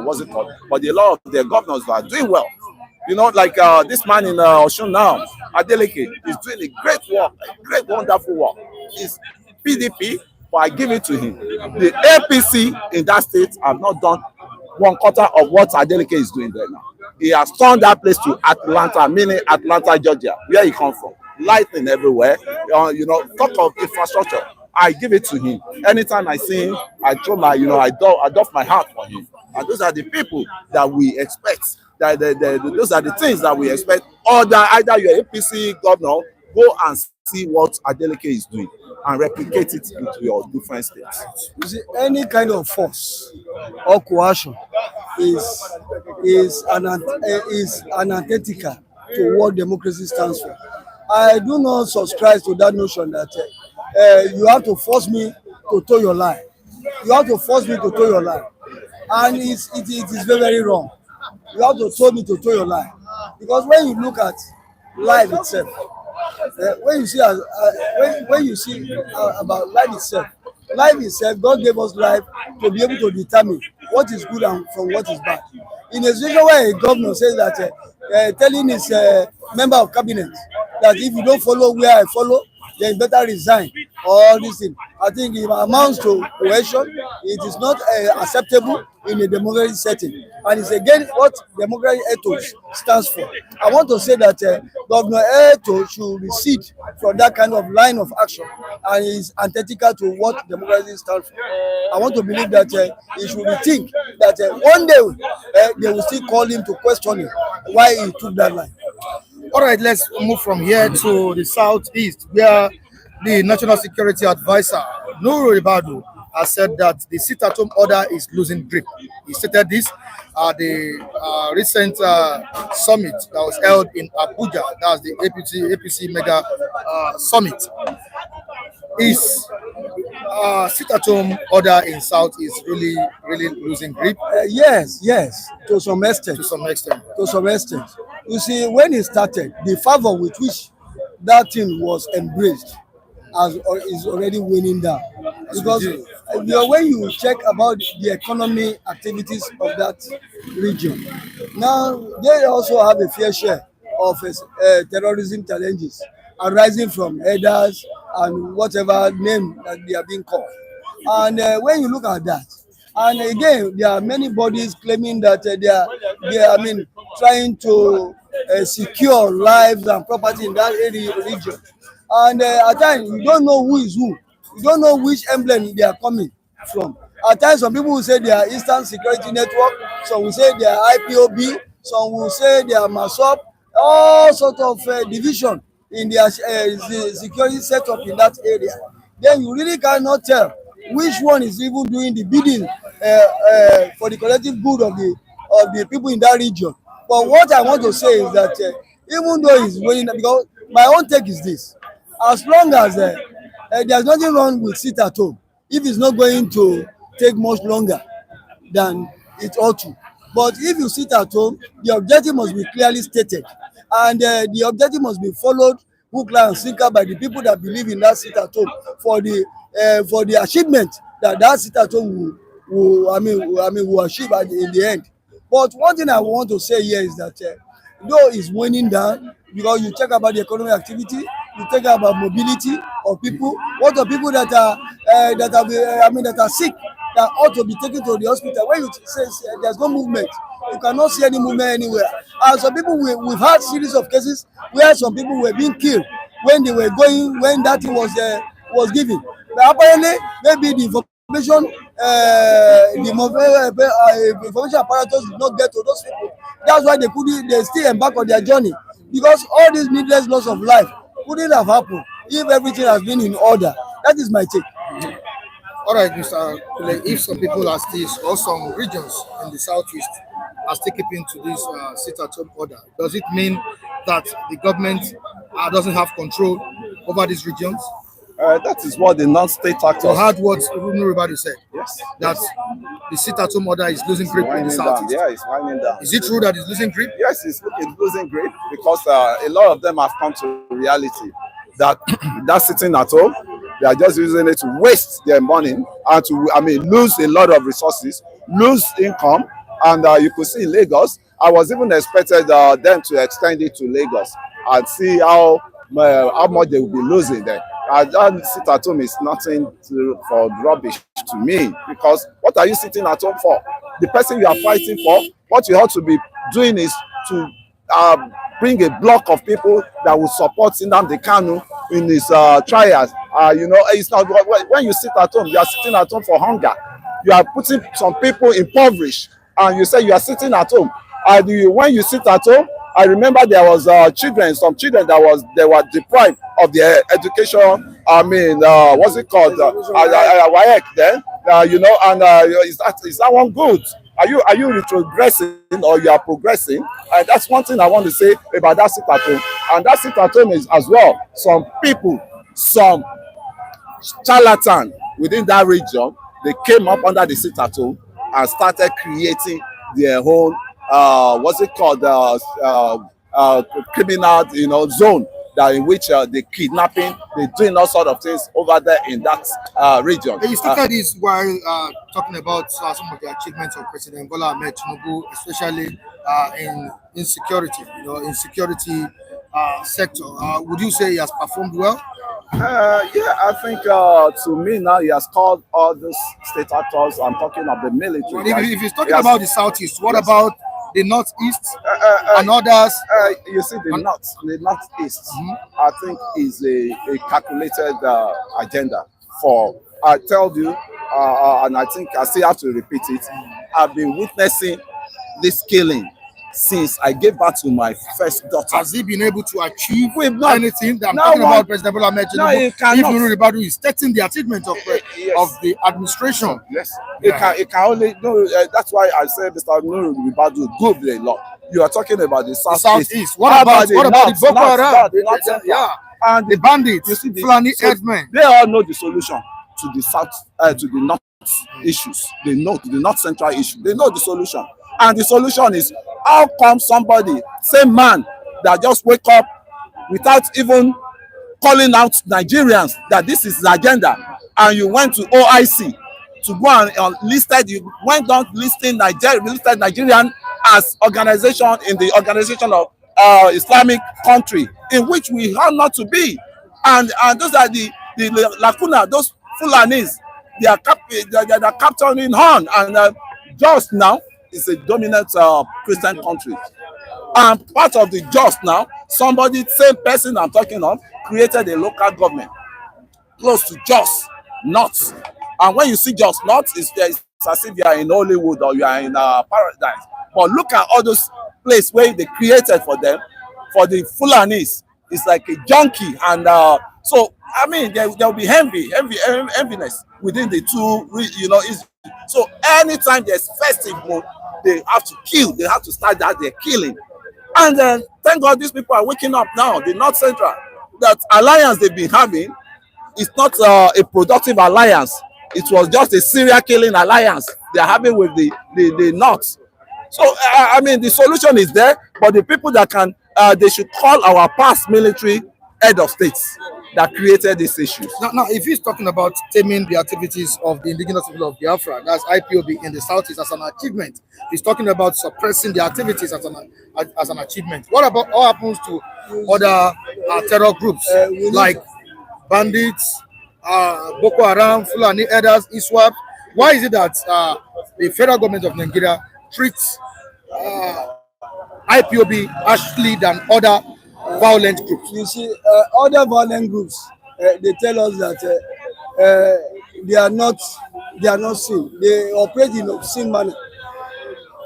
what's it called, but a lot of their governors are doing well. Like this man in Osun now, Adeleke, is doing a great work, a great wonderful work. He's PDP, but I give it to him. The APC in that state have not done 1/4 of what Adeleke is doing there now. He has turned that place to Atlanta, meaning Atlanta, Georgia, where he comes from. Lightning everywhere. Talk of infrastructure. I give it to him. Anytime I see him, I throw my, I doff my hat for him. And those are the people that we expect. Those are the things that we expect. Or that either you're APC governor, go and see what Adeleke is doing and replicate it into your different states. You see, any kind of force or coercion is antithetical to what democracy stands for. I do not subscribe to that notion that you have to force me to toe your line. You have to force me to toe your line, and it is very, very wrong. You have to toe me to toe your line, because when you look at life itself, when you see about life itself, God gave us life to be able to determine what is good and from what is bad. In a situation where a governor says that telling his member of cabinet that if you don't follow where I follow, then better resign, all this thing, I think it amounts to coercion. It is not acceptable in a democratic setting, and it's again what democratic ethos stands for. I want to say that Governor Eto should recede from that kind of line of action, and is antithetical to what democracy stands for. I want to believe that he should rethink that one day they will still call him to question him why he took that line. All right, let's move from here to the southeast, where the National Security Advisor, Ribadu, has said that the sit-at-home order is losing grip. He stated this at the recent summit that was held in Abuja. That's the APC mega summit. Is sit-at-home order in South is really losing grip? Yes, to some extent. You see, when it started, the fervor with which that thing was embraced is already waning down. Because when you check about the economy activities of that region, now they also have a fair share of terrorism challenges arising from headers and whatever name that they are being called. And when you look at that, and again, there are many bodies claiming that they are trying to secure lives and property in that region. And at times, you don't know who is who. You don't know which emblem they are coming from. At times, some people will say they are Eastern Security Network, some will say they are IPOB, some will say they are MASOP, all sorts of division in their security setup in that area. Then you really cannot tell which one is even doing the bidding for the collective good of the people in that region. But what I want to say is that even though it's winning, because my own take is this: as long as there's nothing wrong with sit-at-home, if it's not going to take much longer than it ought to. But if you sit at home, the objective must be clearly stated, and the objective must be followed hook, line, and sinker by the people that believe in that sit-at-home for the achievement that sit-at-home will achieve in the end. But one thing I want to say here is that though it's waning down, because you check about the economic activity, you check about mobility of people. What are people that are sick, that ought to be taken to the hospital? When you say there's no movement, you cannot see any movement anywhere. And some people, we've had series of cases where some people were being killed when they were going, when that thing was given. But apparently, maybe the information apparatus did not get to those people. That's why they still embark on their journey, because all this needless loss of life couldn't have happened if everything has been in order. That is my take. All right, Mr. Kule, if some people are still, or some regions in the southeast are still keeping to this sit-at-home order? Does it mean that the government doesn't have control over these regions? That is what the non-state actors. You heard what Ribadu said. Yes. That the sit-at-home order is losing grip in the southeast. Yeah, it's winding down. Is it true that it's losing grip? Yes, it's losing grip because a lot of them have come to reality that that's sitting at home. They are just using it to waste their money and to, lose a lot of resources, lose income. And you could see in Lagos, I was even expected them to extend it to Lagos and see how much they will be losing there. That sit at home is nothing for rubbish to me, because what are you sitting at home for? The person you are fighting for, what you ought to be doing is to bring a block of people that will support Nnamdi Kanu in his trials. It's not when you sit at home, you are sitting at home for hunger. You are putting some people impoverished, and you say you are sitting at home. When you sit at home, I remember there was some children they were deprived of their education. What's it called? WAEC then. Is that one good? Are you retrogressing or you are progressing? And that's one thing I want to say about that sit at home. And that sit at home is as well some people, some charlatan within that region. They came up under the sit at home and started creating their own criminal zone that in which they kidnapping, they doing all sort of things over there in that region. You started this while talking about some of the achievements of President Bola Ahmed Tinubu, especially in insecurity. In security sector. Would you say he has performed well? Yeah, I think to me now he has called all those state actors. I'm talking of the military. If he's talking about the southeast, what about the northeast and others? You see, the northeast, I think is a calculated agenda for. I tell you, and I think I still have to repeat it. I've been witnessing this killing since I gave birth to my first daughter. Has he been able to achieve anything? I'm talking about President Bola Ahmed Tinubu. No, he cannot. If Ribadu is stating the achievement of the administration. Yes, it can only. No, that's why I said Mr. Ribadu good a lot. You are talking about the southeast. What about the Boko Haram? And the bandits, you see, Fulani herdsmen. They all know the solution to the south, to the north issues. They know the north central issue. They know the solution. And the solution is, how come somebody, same man that just wake up without even calling out Nigerians that this is the agenda, and you went to OIC to go and you went on listing Nigerian as organization in the organization of Islamic country in which we have not to be, and those are the lacuna, those Fulanis, they are capturing horn, and just now is a dominant Christian country. And part of the just now, somebody, same person I'm talking of, created a local government close to Jos North. And when you see Jos North, it's as if you are in Hollywood or you are in paradise. But look at all those places where they created for them, for the Fulanis. It's like a junkie. And so, I mean, there will be enviness within the two, So anytime there's festival, they have to kill. They have to start that they're killing. And thank God these people are waking up now. The North Central, that alliance they've been having is not a productive alliance. It was just a serial killing alliance they're having with the North. So I mean, the solution is there, but the people that can, they should call our past military head of states that created these issues. Now, if he's talking about taming the activities of the indigenous people of Biafra, that's IPOB in the southeast, as an achievement. He's talking about suppressing the activities as an achievement. What happens to other terror groups like bandits, Boko Haram, Fulani Elders, ISWAP? Why is it that the federal government of Nigeria treats IPOB harshly than other violent groups? You see, other violent groups, they tell us that they are not seen. They operate in obscene manner.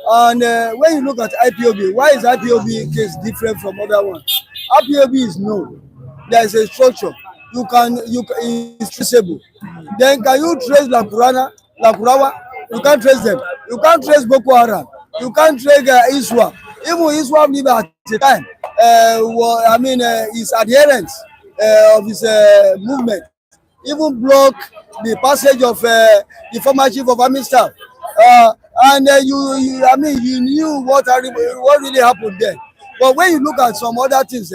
And when you look at IPOB, why is IPOB case different from other ones? IPOB is known. There is a structure. It's traceable. Then can you trace Lakurawa? You can't trace them. You can't trace Boko Haram. You can't take ISWAP. Even ISWAP live at the time. His adherents of his movement even block the passage of the former chief of army staff. You knew what really happened there. But when you look at some other things,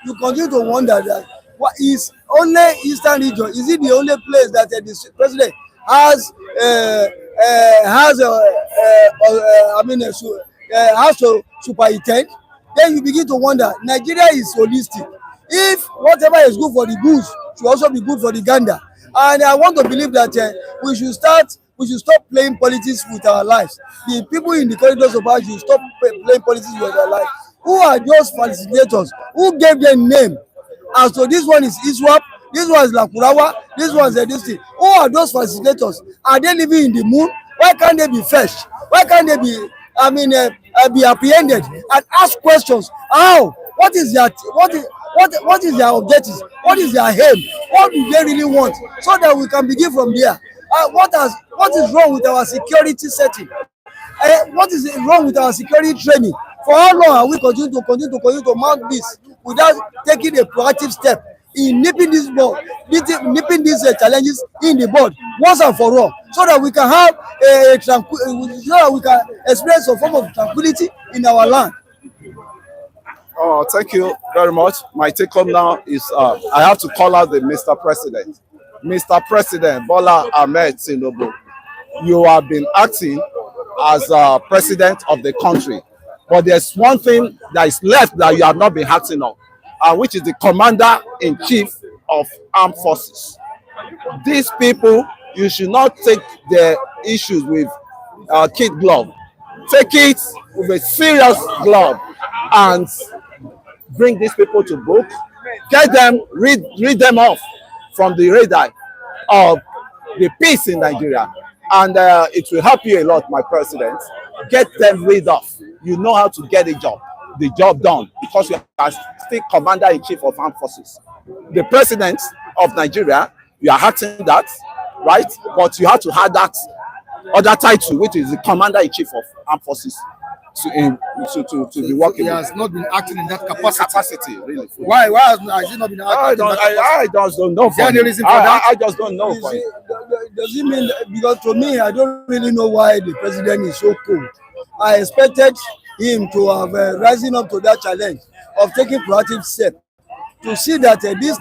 you continue to wonder that what is only Eastern region, is it the only place that the president has to superintend? Then you begin to wonder. Nigeria is holistic. If whatever is good for the goose should also be good for the gander. And I want to believe that we should stop playing politics with our lives. The people in the corridors of ours should stop playing politics with their lives. Who are those facilitators? Who gave them name? As so this one is ISWAP, this one is Lakurawa, this one is this thing. Who are those facilitators? Are they living in the moon? Why can't they be fetched? Why can't they be apprehended and ask questions? How? What is their objectives? What is their aim? What do they really want? So that we can begin from there. What is wrong with our security setting? What is wrong with our security training? For how long are we continue to mount this without taking a proactive step in nipping these challenges in the bud once and for all, so that we can have so that we can experience a form of tranquility in our land? Oh, thank you very much. My take home now is I have to call out the Mr. President. Mr. President Bola Ahmed Tinubu, you have been acting as president of the country. But there's one thing that is left that you have not been acting on, which is the Commander-in-Chief of Armed Forces. These people, you should not take their issues with kid glove. Take it with a serious glove and bring these people to book. Get them, read them off from the radar of the peace in Nigeria. And it will help you a lot, my president. Get them rid off. You know how to get the job done, because you are still Commander-in-Chief of Armed Forces. The president of Nigeria, you are acting that, right? But you have to have that other title, which is the Commander-in-Chief of Armed Forces, to be working. He has not been acting in that capacity. Really. Why has he not been acting? I just don't know. Is there any reason for that? I just don't know. Does it mean, because to me, I don't really know why the president is so cold. I expected him to have rising up to that challenge of taking proactive steps to see that this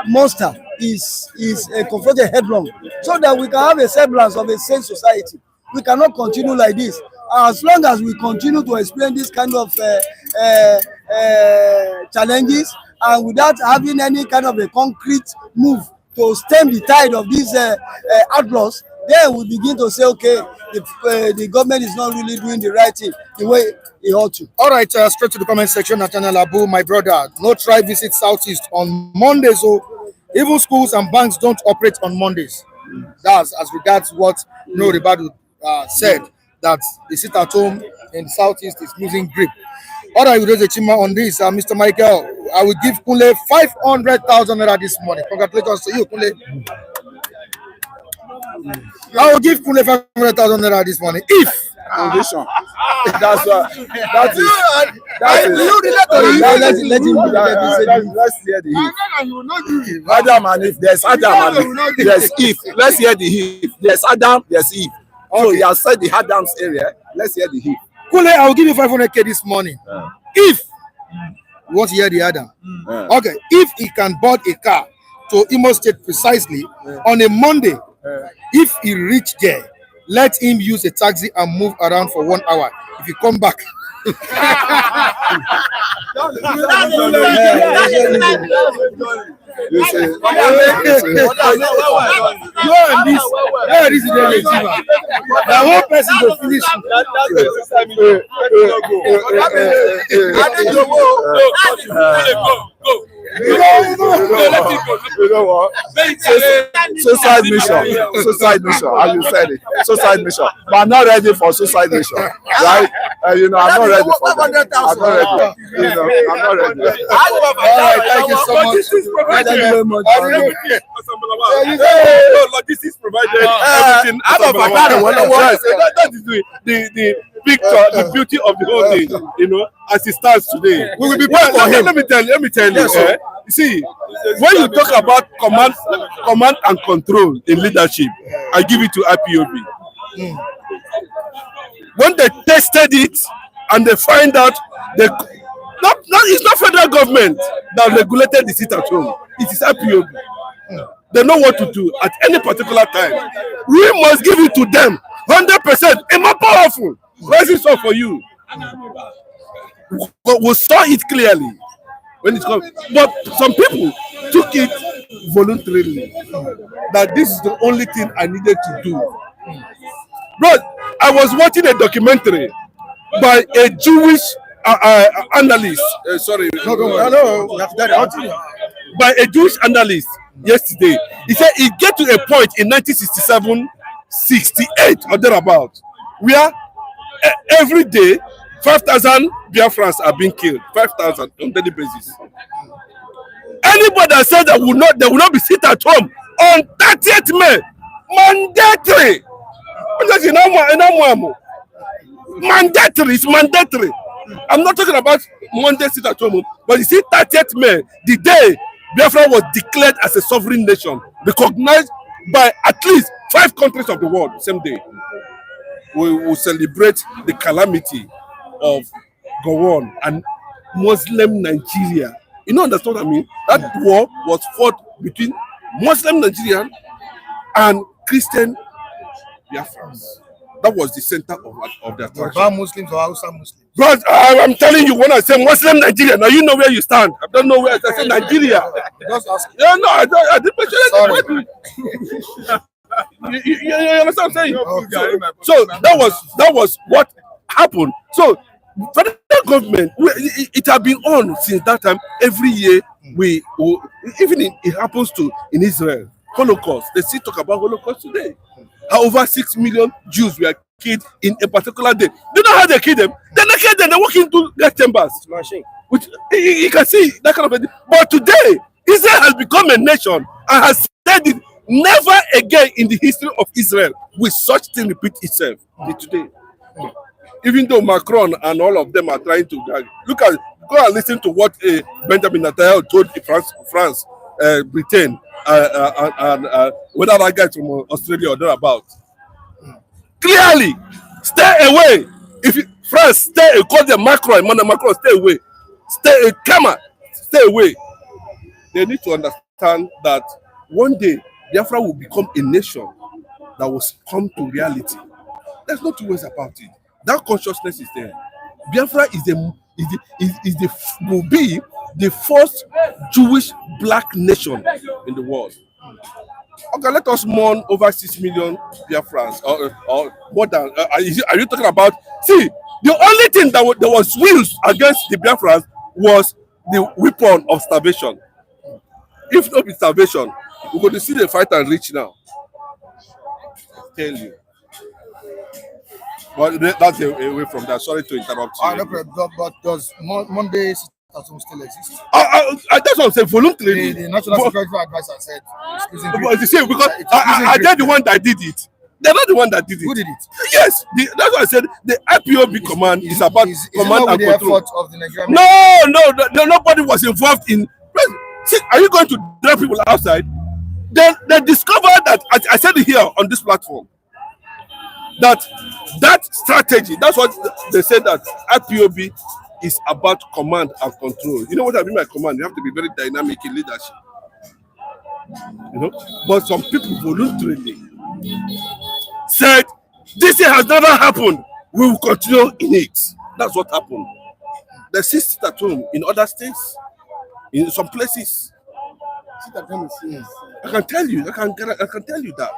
monster is confronted headlong, so that we can have a semblance of a sane society. We cannot continue like this. As long as we continue to experience this kind of challenges, and without having any kind of a concrete move to stem the tide of these outlaws, then we begin to say, okay, the government is not really doing the right thing the way it ought to. All right, straight to the comment section. Nathaniel Abu, my brother, no tribe visit Southeast on Mondays. So even schools and banks don't operate on Mondays. That's as regards what Ribadu said, that the sit-at-home in the Southeast is losing grip. All right, with Chima on this, Mr. Michael, I will give Kunle 500,000 naira this morning. Congratulations to you, Kunle. I will give Kunle 500,000 naira this morning if condition. That's what. That is. Let's hear the if. Adam and if. There's Adam and if. There's if. Let's hear the if. There's Adam. There's if. Okay. So he has said the Adam's area. Let's hear the if. Kunle, I will give you 500k this morning. If you want to hear the Adam. Okay. If he can board a car to Imo State precisely on a Monday, if he reach there, let him use a taxi and move around for 1 hour. If you come back, you say, this is the now one person will finish. You know what? Suicide mission. Suicide mission. As you said it. Suicide mission. But I'm not ready for suicide mission. Right? You know, I'm not ready for that. I'm not ready. You know, I'm not ready. All right, thank you so much. Thank you very much. Logistics provided everything. That is the picture, the beauty of the whole thing, you know, as it stands today. We will be praying for him. Let me tell you. You see, when you talk about command and control in leadership, I give it to IPOB. When they tested it and they find out it's not federal government that regulated the sit-at-home. It is IPOB. They know what to do at any particular time. We must give it to them 100%. It's more powerful. What is up for you? But we saw it clearly when it comes. But some people took it voluntarily. That this is the only thing I needed to do. Bro, I was watching a documentary by a Jewish analyst. By a Jewish analyst yesterday. He said it get to a point in 1967, 68 or thereabout, where every day 5,000 Biafrans are being killed. 5,000 on daily basis. Anybody that said that they will not be sit at home on 30th May, mandatory. Mandatory, it's mandatory. I'm not talking about Monday sit at home, but you see 30th May, the day Biafra was declared as a sovereign nation, recognized by at least 5 countries of the world, same day. We will celebrate the calamity of Gowon and Muslim Nigeria. You know, understand what I mean? That war was fought between Muslim Nigerian and Christian Biafrans. That was the center of the attraction. Muslims or Hausa Muslims? But I'm telling you, when I say Muslim Nigeria, now you know where you stand. I don't know where I say Nigeria. Yeah, no, I didn't mention it. You understand what I'm saying? So that was what happened. So federal government, it has been on since that time. Every year even it happens in Israel. Holocaust. They still talk about Holocaust today. How over 6 million Jews were killed in a particular day. Do you know how they kill them? They kill them. They walk into their chambers. Which you can see that kind of thing. But today, Israel has become a nation and has said it. Never again in the history of Israel will such thing repeat itself. Today, even though Macron and all of them are trying to go and listen to what Benjamin Netanyahu told France, Britain, and whether that guy from Australia or thereabouts. Clearly, stay away. If France stay, call them Macron, stay away. Stay away. They need to understand that one day Biafra will become a nation that will come to reality. There's no two ways about it. That consciousness is there. Biafra will be the first Jewish black nation in the world. Okay, let us mourn over 6 million Biafrans or more than. Are you talking about? See, the only thing that was used against the Biafrans was the weapon of starvation. If not with starvation, we're going to see the fight and reach now. I tell you. But that's away from that. Sorry to interrupt you. But does Monday sit-at-home still exist? That's what I'm saying. Voluntarily. The National Security Advisor said. But you see, because they're the one that did it. They're not the one that did it. Who did it? Yes, that's why I said the IPOB command is about command and control. Of the Nigerian No, nobody was involved in. See, are you going to drive people outside? They discovered that, I said it here on this platform, that strategy, that's what they said, that IPOB is about command and control. You know what I mean by command? You have to be very dynamic in leadership. You know, but some people voluntarily said, this thing has never happened. We will continue in it. That's what happened. They sit at home in other states, in some places. I can tell you that.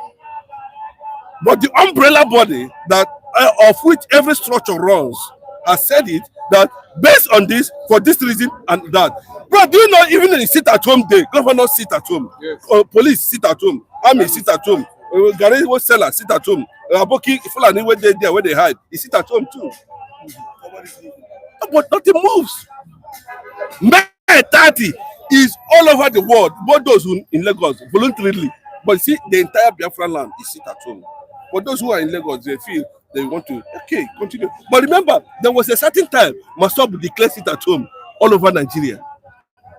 But the umbrella body that of which every structure runs has said it, that based on this, for this reason and that. Bro, do you know even in sit-at-home day, governors sit at home, police sit at home, army sit at home, Gary seller sit at home, Aboki Fulani where they there where they hide, he sit at home too. But nothing moves. May 30 is all over the world, both those who in Lagos voluntarily. But see, the entire Biafra land is sit at home. But those who are in Lagos, they feel they want to, okay, continue. But remember, there was a certain time Masob declared sit at home all over Nigeria.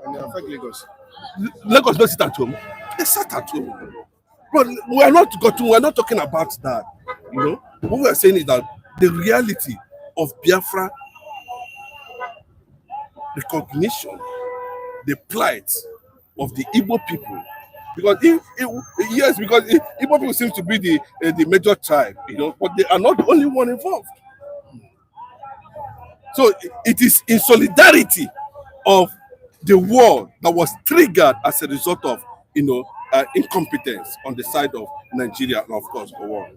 And they affect Lagos. Lagos don't sit at home. They sat at home. But we are not talking about that. You know, what we are saying is that the reality of Biafra recognition, the plight of the Igbo people, because because Igbo people seem to be the major tribe, you know, but they are not the only one involved. So it is in solidarity of the war that was triggered as a result of, you know, incompetence on the side of Nigeria and of course the war.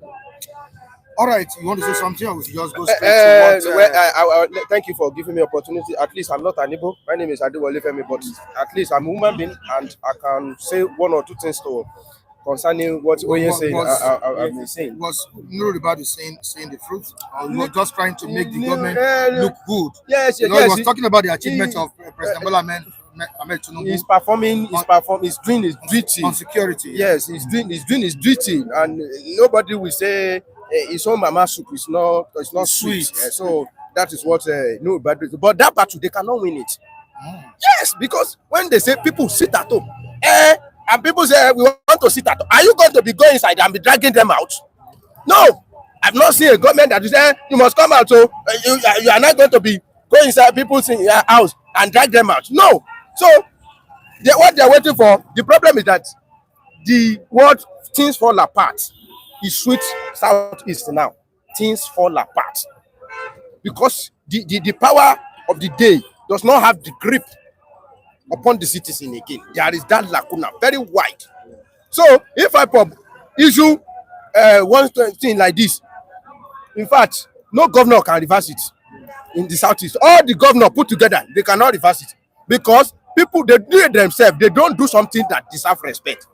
All right, you want to say something, or we should just go straight to what? Well, thank you for giving me opportunity. At least I'm not an Igbo. My name is Adewale Femi, but at least I'm a human being, and I can say one or two things to concerning what Oye saying. I've been saying. Was Ribadu saying the truth, or you were just trying to make the government look good? Yes, you know, he was talking about the achievements of President Bola Ahmed Tinubu. He's doing his duty on security. Yes, he's doing his duty, and nobody will say his own mama soup is not sweet. So that is what no bad. But that battle they cannot win it. Yes, because when they say people sit at home, and people say we want to sit at home, are you going to be going inside and be dragging them out? No, I've not seen a government that is saying you must come out. So you are not going to be going inside people's house and drag them out. No. So what they're waiting for, the problem is that what things fall apart is sweet southeast now. Things fall apart because the power of the day does not have the grip upon the citizen again. There is that lacuna very wide. So if I issue one thing like this, in fact, no governor can reverse it in the southeast. All the governors put together, they cannot reverse it because people, they do it themselves. They don't do something that deserves respect.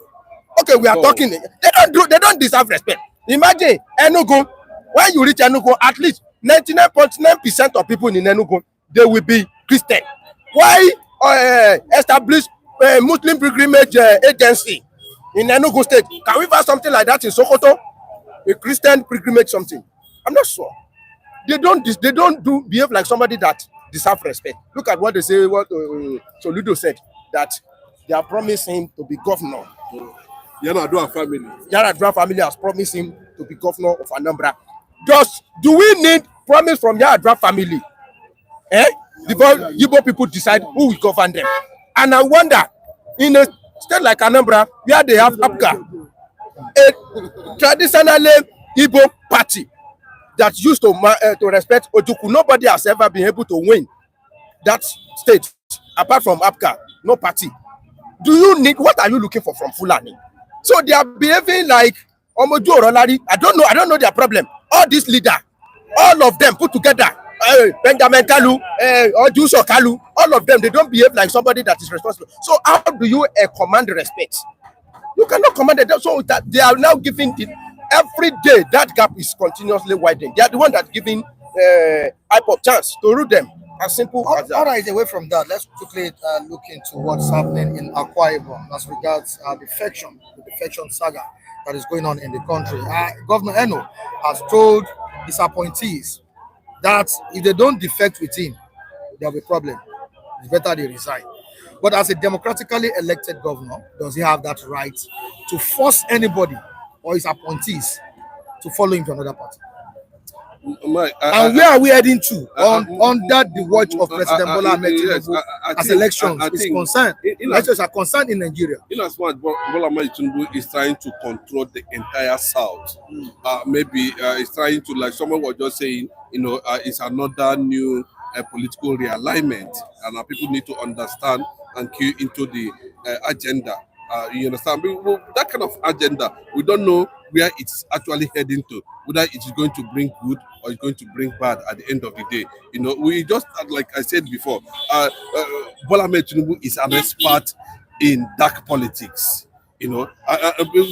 Okay, we are talking. They don't deserve respect. Imagine Enugu. When you reach Enugu, at least 99.9% of people in Enugu, they will be Christian. Why establish a Muslim pilgrimage agency in Enugu state? Can we find something like that in Sokoto? A Christian pilgrimage something? I'm not sure. They don't behave like somebody that deserves respect. Look at what they say. What Soludo said, that they are promising to be governor. Yaradua family has promised him to be governor of Anambra. Do we need promise from Yaradua family? Before Igbo people decide who will govern them. And I wonder, in a state like Anambra, where they have APGA, a traditionally Igbo party that used to respect Ojuku, nobody has ever been able to win that state apart from APGA. No party. Do you need? What are you looking for from Fulani? So they are behaving like Omoju Orolari. I don't know their problem. All these leaders, all of them put together, Benjamin Kalu, Ojuso Kalu, all of them, they don't behave like somebody that is responsible. So how do you command respect? You cannot command it. So that they are now giving it every day. That gap is continuously widening. They are the one that giving IPOP chance to rule them. As simple as that. All right, away from that, let's quickly look into what's happening in Akwa-Ibom as regards the defection saga that is going on in the country. Governor Eno has told his appointees that if they don't defect with him, there'll be a problem. It's better they resign. But as a democratically elected governor, does he have that right to force anybody or his appointees to follow him to another party? Where are we heading to under the watch of President Bola Ahmed Tinubu as elections is concerned? Elections are concerned in Nigeria. In as much Bola Ahmed Tinubu is trying to control the entire South, maybe he's trying to, like someone was just saying, you know, it's another new political realignment, and people need to understand and key into the agenda. You understand? That kind of agenda, we don't know where it's actually heading to, whether it is going to bring good or it's going to bring bad at the end of the day. You know, we just, like I said before, Bola Ahmed Tinubu is an expert in dark politics. You know,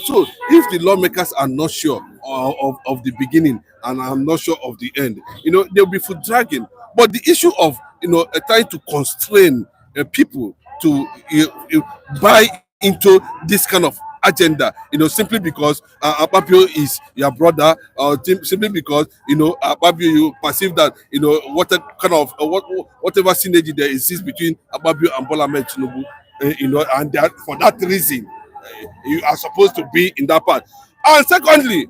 so if the lawmakers are not sure of the beginning and I'm not sure of the end, you know, they'll be foot dragging. But the issue of, you know, trying to constrain people to buy into this kind of agenda, you know, simply because Akpabio is your brother, or simply because, you know, Akpabio, you perceive that, you know, what kind of whatever synergy there exists between Akpabio and Bola Ahmed Tinubu, you know, and that for that reason, you are supposed to be in that part. And secondly,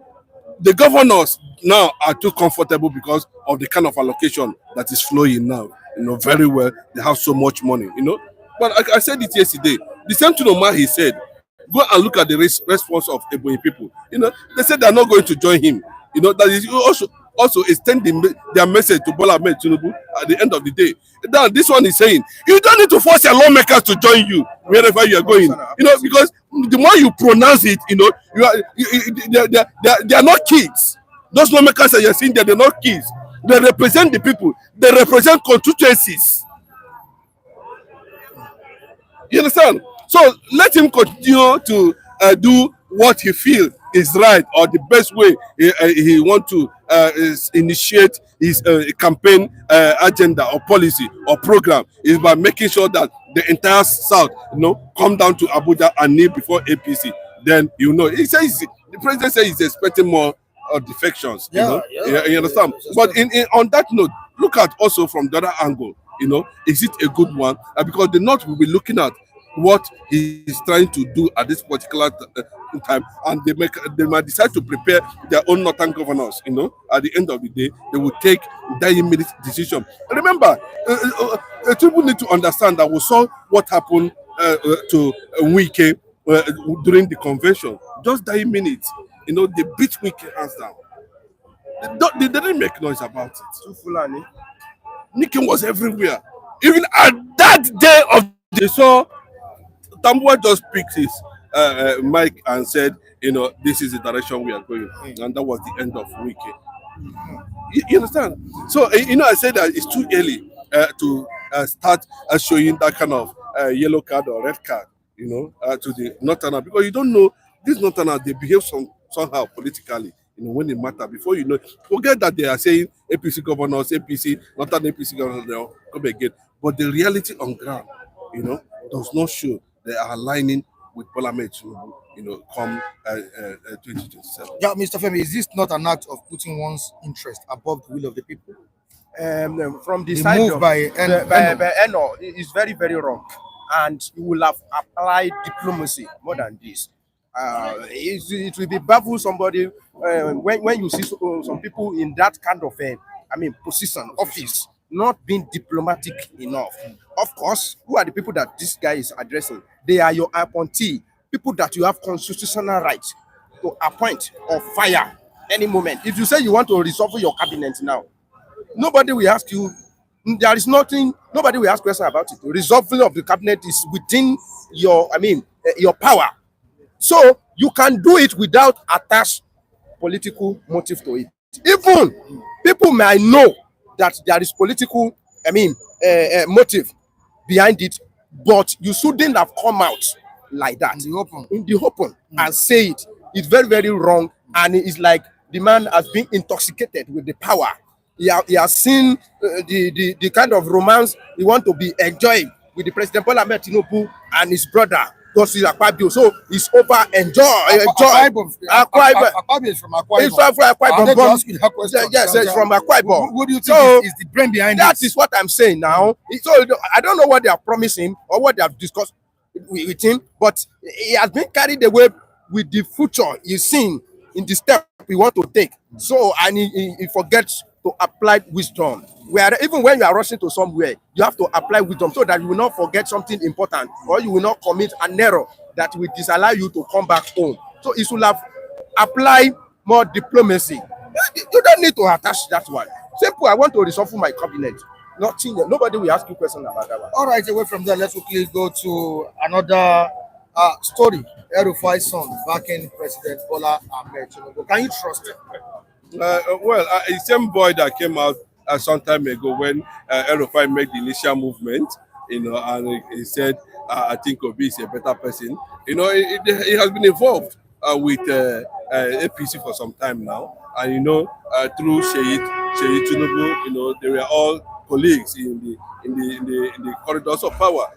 the governors now are too comfortable because of the kind of allocation that is flowing now. You know very well they have so much money. You know, but I said it yesterday. The same thing Omar he said. Go and look at the response of Ebonyi people. You know, they said they are not going to join him. You know, that is also extending their message to Bola Ahmed Tinubu at the end of the day. Now, this one is saying, you don't need to force your lawmakers to join you wherever you are going. You know, because the more you pronounce it, you know, they are not kids. Those lawmakers that you're seeing there, they're not kids. They represent the people. They represent constituencies. You understand? So let him continue to do what he feels is right or the best way he want to initiate his campaign agenda or policy or program is by making sure that the entire South, you know, come down to Abuja and kneel before APC. Then you know, he says the president says he's expecting more defections. You know, you understand? But on that note, look at also from the other angle. You know, is it a good one? Because the North will be looking at what he is trying to do at this particular time, and they might decide to prepare their own northern governors. You know, at the end of the day, they will take that immediate decision. Remember, people need to understand that we saw what happened to Wike during the convention. Just that minute, you know, they beat Wike hands down. They didn't make noise about it. Too Fulani. Nicking was everywhere. Even at that day of the saw, Tambua just picked his mic and said, you know, this is the direction we are going. And that was the end of Wiki. You understand? So, you know, I said that it's too early to start showing that kind of yellow card or red card, you know, to the Northerner, because you don't know, these Northerners, they behave somehow politically. You know, when it matters, before you know, forget that they are saying APC governors, APC, Northern APC governors, they'll come again. But the reality on ground, you know, does not show they are aligning with Bola Ahmed Tinubu, you know, come 2027. Yeah, Mr. Femi, is this not an act of putting one's interest above the will of the people? From the The side move of by Eno is very, very wrong. And you will have applied diplomacy more than this. It will be baffle somebody when you see some people in that kind of position, office, not being diplomatic enough. Of course, who are the people that this guy is addressing? They are your appointee, people that you have constitutional right to appoint or fire any moment. If you say you want to reshuffle your cabinet now, nobody will ask you. There is nothing. Nobody will ask questions about it. The reshuffling of the cabinet is within your, your power. So you can do it without attached political motive to it. Even people might know that there is political, motive behind it, but you shouldn't have come out like that in the open and say it. It's very, very wrong, and it's like the man has been intoxicated with the power. He has seen the kind of romance he want to be enjoying with the President Bola Ahmed Tinubu and his brother. So it's over enjoy. Akwa Ibom is from Akwa Ibom. It's from Akwa Ibom. Yes, it's from Akwa Ibom. What do you think is the brain behind that? this? That is what I'm saying now. So I don't know what they are promising or what they have discussed with him, but he has been carried away with the future he's seen in the step we want to take. So and he forgets to apply wisdom. Where even when you are rushing to somewhere, you have to apply wisdom so that you will not forget something important, or you will not commit an error that will disallow you to come back home. So it should have applied more diplomacy. You don't need to attach that one. Simple, I want to reshuffle my cabinet. Nothing. Nobody will ask you questions about that one. All right, away from there, let's quickly go to another Story, El-Rufai'S son backing President Bola Ahmed Tinubu. Can you trust him? Well, the same boy that came out some time ago when El-Rufai made the initial movement, and he said, I think Obi is a better person. He has been involved with APC for some time now, and through Sheyi Tinubu, they were all colleagues in the corridors of power.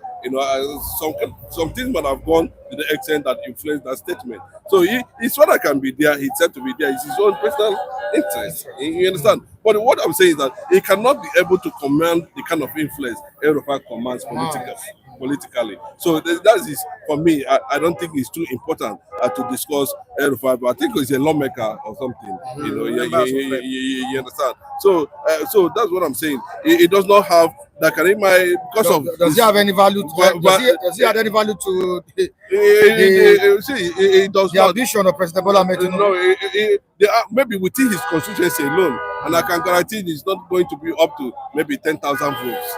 Some things might have gone to the extent that influenced that statement. So his father can be there, he said to be there, it's his own personal interest. You understand? But what I'm saying is that he cannot be able to command the kind of influence El-Rufai commands politically. So that is, for me, I don't think it's too important to discuss El-Rufai, but I think he's a lawmaker or something. You understand? So that's what I'm saying. It does not have that charisma because of. Does he have any value? Does he have any value to the ambition of President Bola Ahmed Tinubu? No, maybe within his constituency alone, and I can guarantee it's not going to be up to maybe 10,000 votes.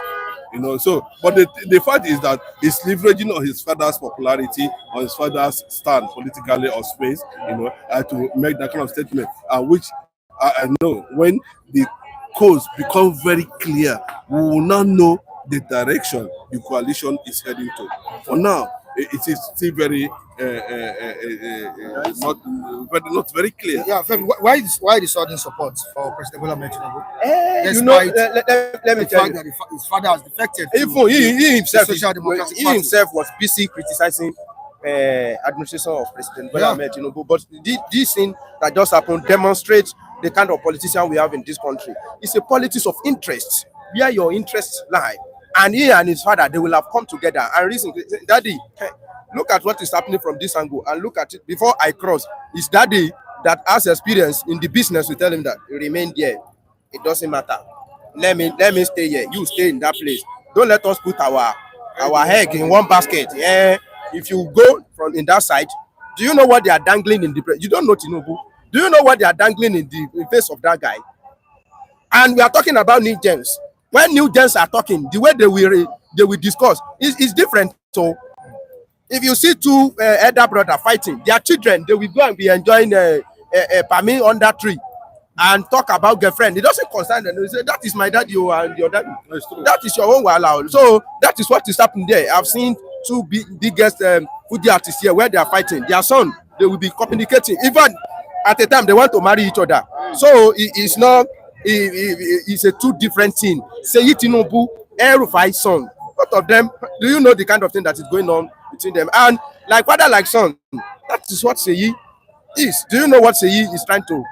But the fact is that he's leveraging on his father's popularity, on his father's stand politically or space, to make that kind of statement, which I know when the codes become very clear, we will not know the direction the coalition is heading to. For now, it is still very not very clear. Yeah, why the sudden support for President Bola Ahmed Tinubu? Let me tell you, that his father has defected. Even he himself was Party. busy criticizing administration of President Bola Ahmed Tinubu. But this thing that just happened demonstrates the kind of politician we have in this country. It's a politics of interest, where your interests lie. And he and his father, they will have come together and reason, Daddy, look at what is happening from this angle and look at it before I cross. It's Daddy that has experience in the business. We tell him that remain there. It doesn't matter. Let me stay here. You stay in that place. Don't let us put our egg in one basket. Yeah. If you go from in that side, do you know what they are dangling in the? You don't know Tinubu. Do you know what they are dangling in the face of that guy? And we are talking about new gens. When new gens are talking, the way they will discuss is different. So, if you see two elder brothers fighting, their children, they will go and be enjoying a palmy under tree and talk about girlfriend. It doesn't concern them. They say, that is my daddy and your daddy. That is your own wala. So that is what is happening there. I've seen two biggest foodie artists here where they are fighting. Their son, they will be communicating. Even at the time they want to marry each other. So it's not. It's a two different thing. Say Tinubu, El-Rufai'S son. Both of them. Do you know the kind of thing that is going on between them? And like father, like son. That is what Seyi is. Do you know what Seyi is trying to?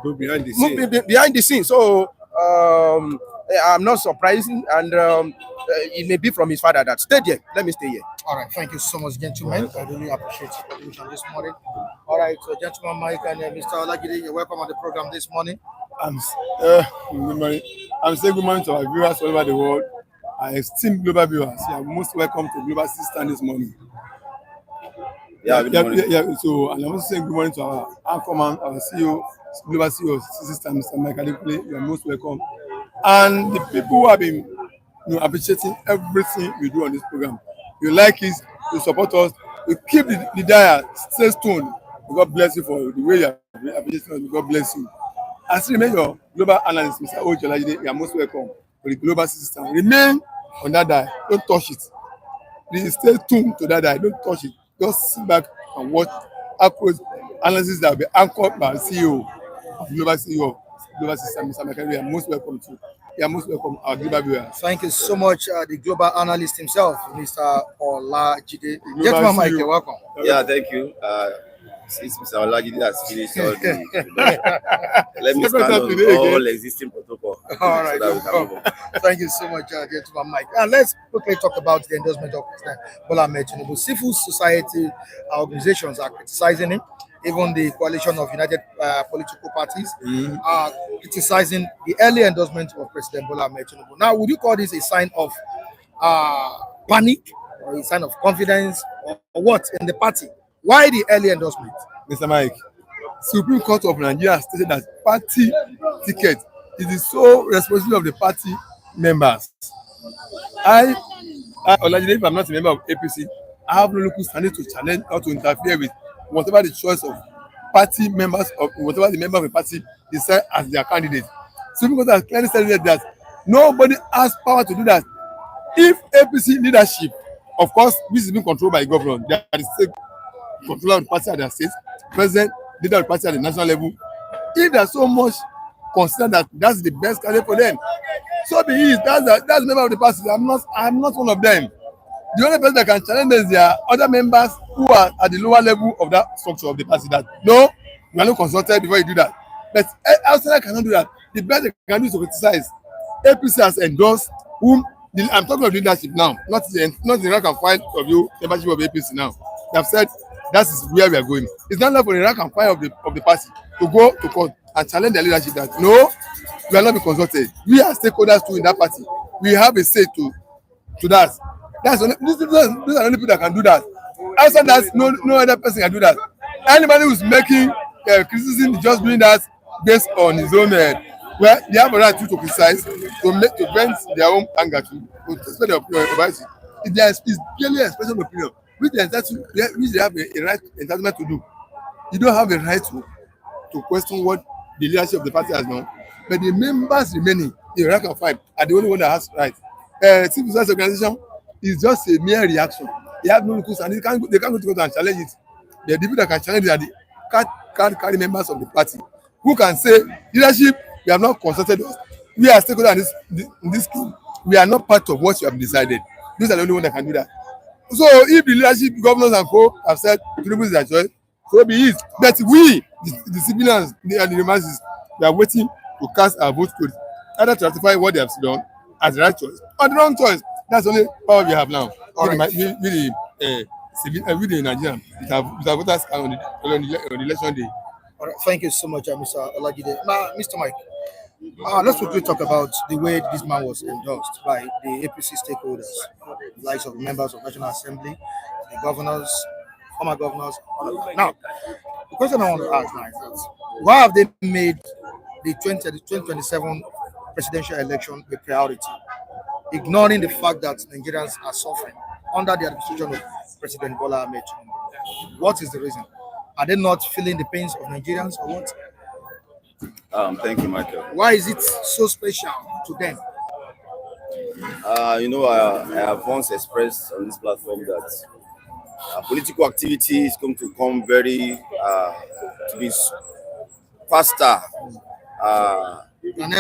Go behind the scene. Behind the scene. So I'm not surprised, and it may be from his father that stay there. Let me stay here. All right, thank you so much, gentlemen. I really appreciate your contribution this morning. All right, so gentleman Mike and Mr. Olagide, you're welcome on the program this morning. Good morning. I'm saying good morning to our viewers all over the world. Our esteemed global viewers, you are most welcome to Gov+Sit-At-Home this morning. Good morning. So, and I'm also saying good morning to our Anchorman, our CEO, global CEO, Sister Mr. Mike Adekule. You are most welcome. And the people who have been appreciating everything we do on this program. You like it, you support us, you keep the dial, stay tuned. God bless you for the way you are appreciating us. God bless you. And still remain your global analyst, Mr. Olagide. You are most welcome for the Gov+Sit-At-Home. Remain on that dial. Don't touch it. Please stay tuned to that dial. Don't touch it. Just sit back and watch accurate analysis that will be anchored by CEO of Gov+Sit-At-Home, Mr. Mike. You are most welcome to. You are most welcome, our global viewers. Thank you so much, the global analyst himself, Mr. Olagide. Gentleman Mike, you're welcome. Yeah, thank you. Since Mr. Olagide has finished all let me stand on all existing protocol. All right, so thank you so much, gentleman Mike. Let's quickly talk about the endorsement of President Bola Ahmed Tinubu. Civil society organizations are criticizing him. Even the coalition of united political parties are criticizing the early endorsement of President Bola Ahmed Tinubu. Now, would you call this a sign of panic or a sign of confidence or what in the party? Why the early endorsement? Mr. Mike, Supreme Court of Nigeria stated that party ticket is the sole responsibility of the party members. Olagide, if I'm not a member of APC, I have no local standing to challenge or to interfere with whatever the choice of party members of whatever the member of the party decide as their candidate. Supreme Court has clearly said that nobody has power to do that. If APC leadership, of course, this is being controlled by the governor, they are the state controller of the party at their state, president, leader of the party at the national level. If there's so much consider that that's the best candidate for them, so be it. That's the member of the party. I'm not one of them. The only person that can challenge them is there are other members who are at the lower level of that structure of the party that no, you are not consulted before you do that. But outside cannot do that. The best they can do is to criticize. APC has endorsed whom I'm talking of leadership now, not the rank and file of you membership of APC now. They have said that is where we are going. It's not enough for the rank and file of the party to go to court and challenge the leadership that no, we are not being consulted. We are stakeholders too in that party. We have a say to that. These are the only people that can do that. Outside that, no other person can do that. Anybody who's making criticism is just doing that based on his own well, they have a right to criticize, to vent their own anger, to express their opinion about it. It's purely expression of opinion, which they have a right entitlement to do. You don't have a right to question what the leadership of the party has done, but the members remaining in rank and file are the only one that has right. Civil society organization is just a mere reaction. They have no recourse and they can't go to court and challenge it. The people that can challenge it are the card carry members of the party who can say, leadership, you have not consulted us. We are stakeholders in this scheme. We are not part of what you have decided. These are the only one that can do that. So if the leadership, governors and co have said Tinubu is their choice, so be it. But we, the civilians and the masses, we are waiting to cast our vote to either to ratify what they have done as the right choice or the wrong choice. That's the only power we have now. With the Nigerian, with our voters on the election day. All right, thank you so much, Mr. Olagide. Now, Mr. Mike, let's quickly talk about the way this man was endorsed by the APC stakeholders, the likes of members of National Assembly, the governors, former governors, all of that. Now, the question I want to ask now is that why have they made the 2027 presidential election a priority, ignoring the fact that Nigerians are suffering under the administration of President Bola Ahmed Tinubu? What is the reason? Are they not feeling the pains of Nigerians or what? Thank you, Michael. Why is it so special to them? I have once expressed on this platform that political activity is going to come to be faster than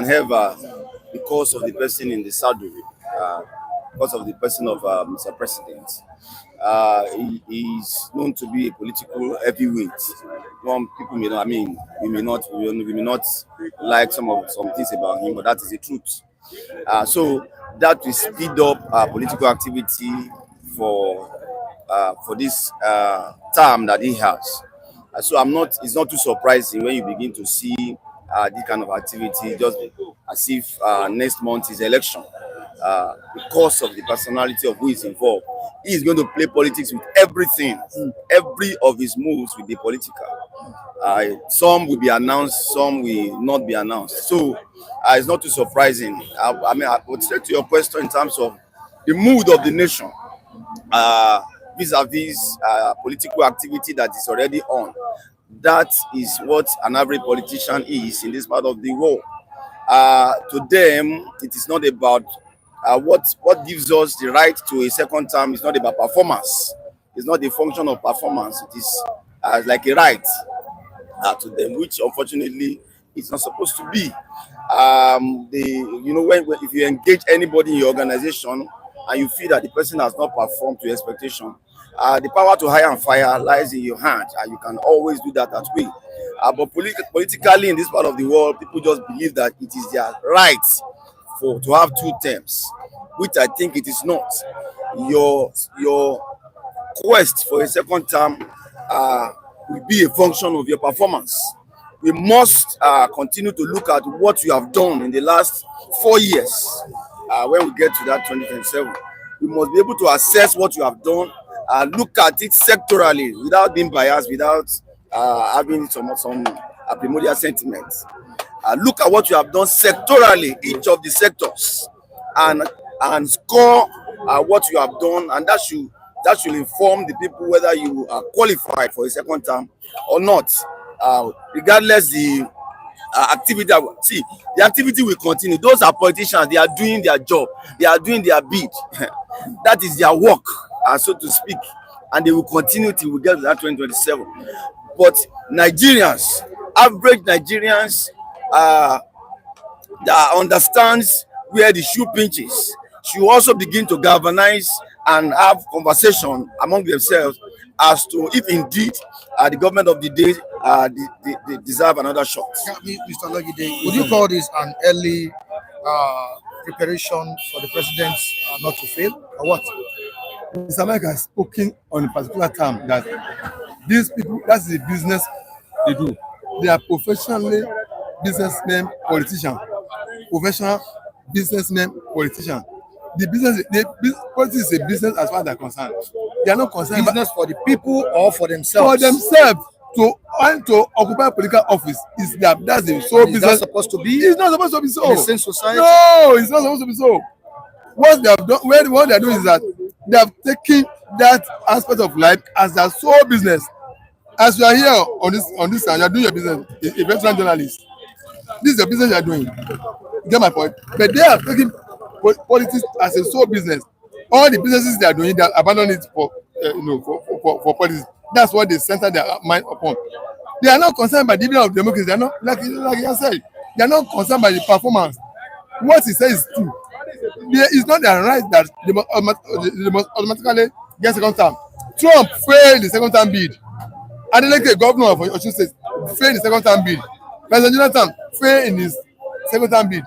ever because of the person in the saddle, because of the person of Mr. President. He is known to be a political heavyweight. People may not, we may not like some things about him, but that is the truth. So that will speed up political activity for this term that he has. So it's not too surprising when you begin to see this kind of activity, just as if next month is election. Because of the personality of who is involved, he is going to play politics with everything. Every of his moves will be political. Some will be announced, some will not be announced. So it's not too surprising. I would say to your question in terms of the mood of the nation, vis-a-vis political activity that is already on. That is what an average politician is in this part of the world. To them, it is not about what gives us the right to a second term. It's not about performance. It's not the function of performance. It is like a right to them, which unfortunately it's not supposed to be. If you engage anybody in your organization and you feel that the person has not performed to your expectation, the power to hire and fire lies in your hand, and you can always do that way. But politically, in this part of the world, people just believe that it is their right to have two terms, which I think it is not. Your quest for a second term will be a function of your performance. We must continue to look at what you have done in the last 4 years. When we get to that 2027, we must be able to assess what you have done, look at it sectorally without being biased, without having some primordial sentiments. Look at what you have done sectorally, each of the sectors, and score what you have done, and that should That should inform the people whether you are qualified for a second term or not. Regardless the activity, see, the activity will continue. Those are politicians. They are doing their job. They are doing their bid. That is their work, so to speak, and they will continue till we get to that 2027. But Nigerians, average Nigerians, that understands where the shoe pinches, should also begin to galvanize and have conversation among themselves as to if indeed the government of the day they deserve another shot. Mr. Logide, would you call this an early preparation for the president not to fail, or what? Mr. Mike has spoken on a particular term that these people, that's the business they do. They are professionally businessmen, politicians. Professional businessmen, politicians. The business, politics is a business as far as they're concerned. They are not concerned business for the people or for themselves. For themselves to occupy political office is that's the sole business. Is that supposed to be? It's not supposed to be so. In the same society? No, it's not supposed to be so. What they have done, what they are doing is that they have taken that aspect of life as their sole business. As you are here on this side, you are doing your business, a veteran journalist. This is the business you are doing. You get my point? But they are taking politics as a sole business. All the businesses they are doing, they abandon it for politics. That's what they center their mind upon. They are not concerned by the dividend of democracy. They are not, like I said, they are not concerned by the performance. What he says is true. It's not their right that they must automatically get second term. Trump failed the second term bid. Adeleke, governor of Osun State, failed the second term bid. President Jonathan failed in his second term bid.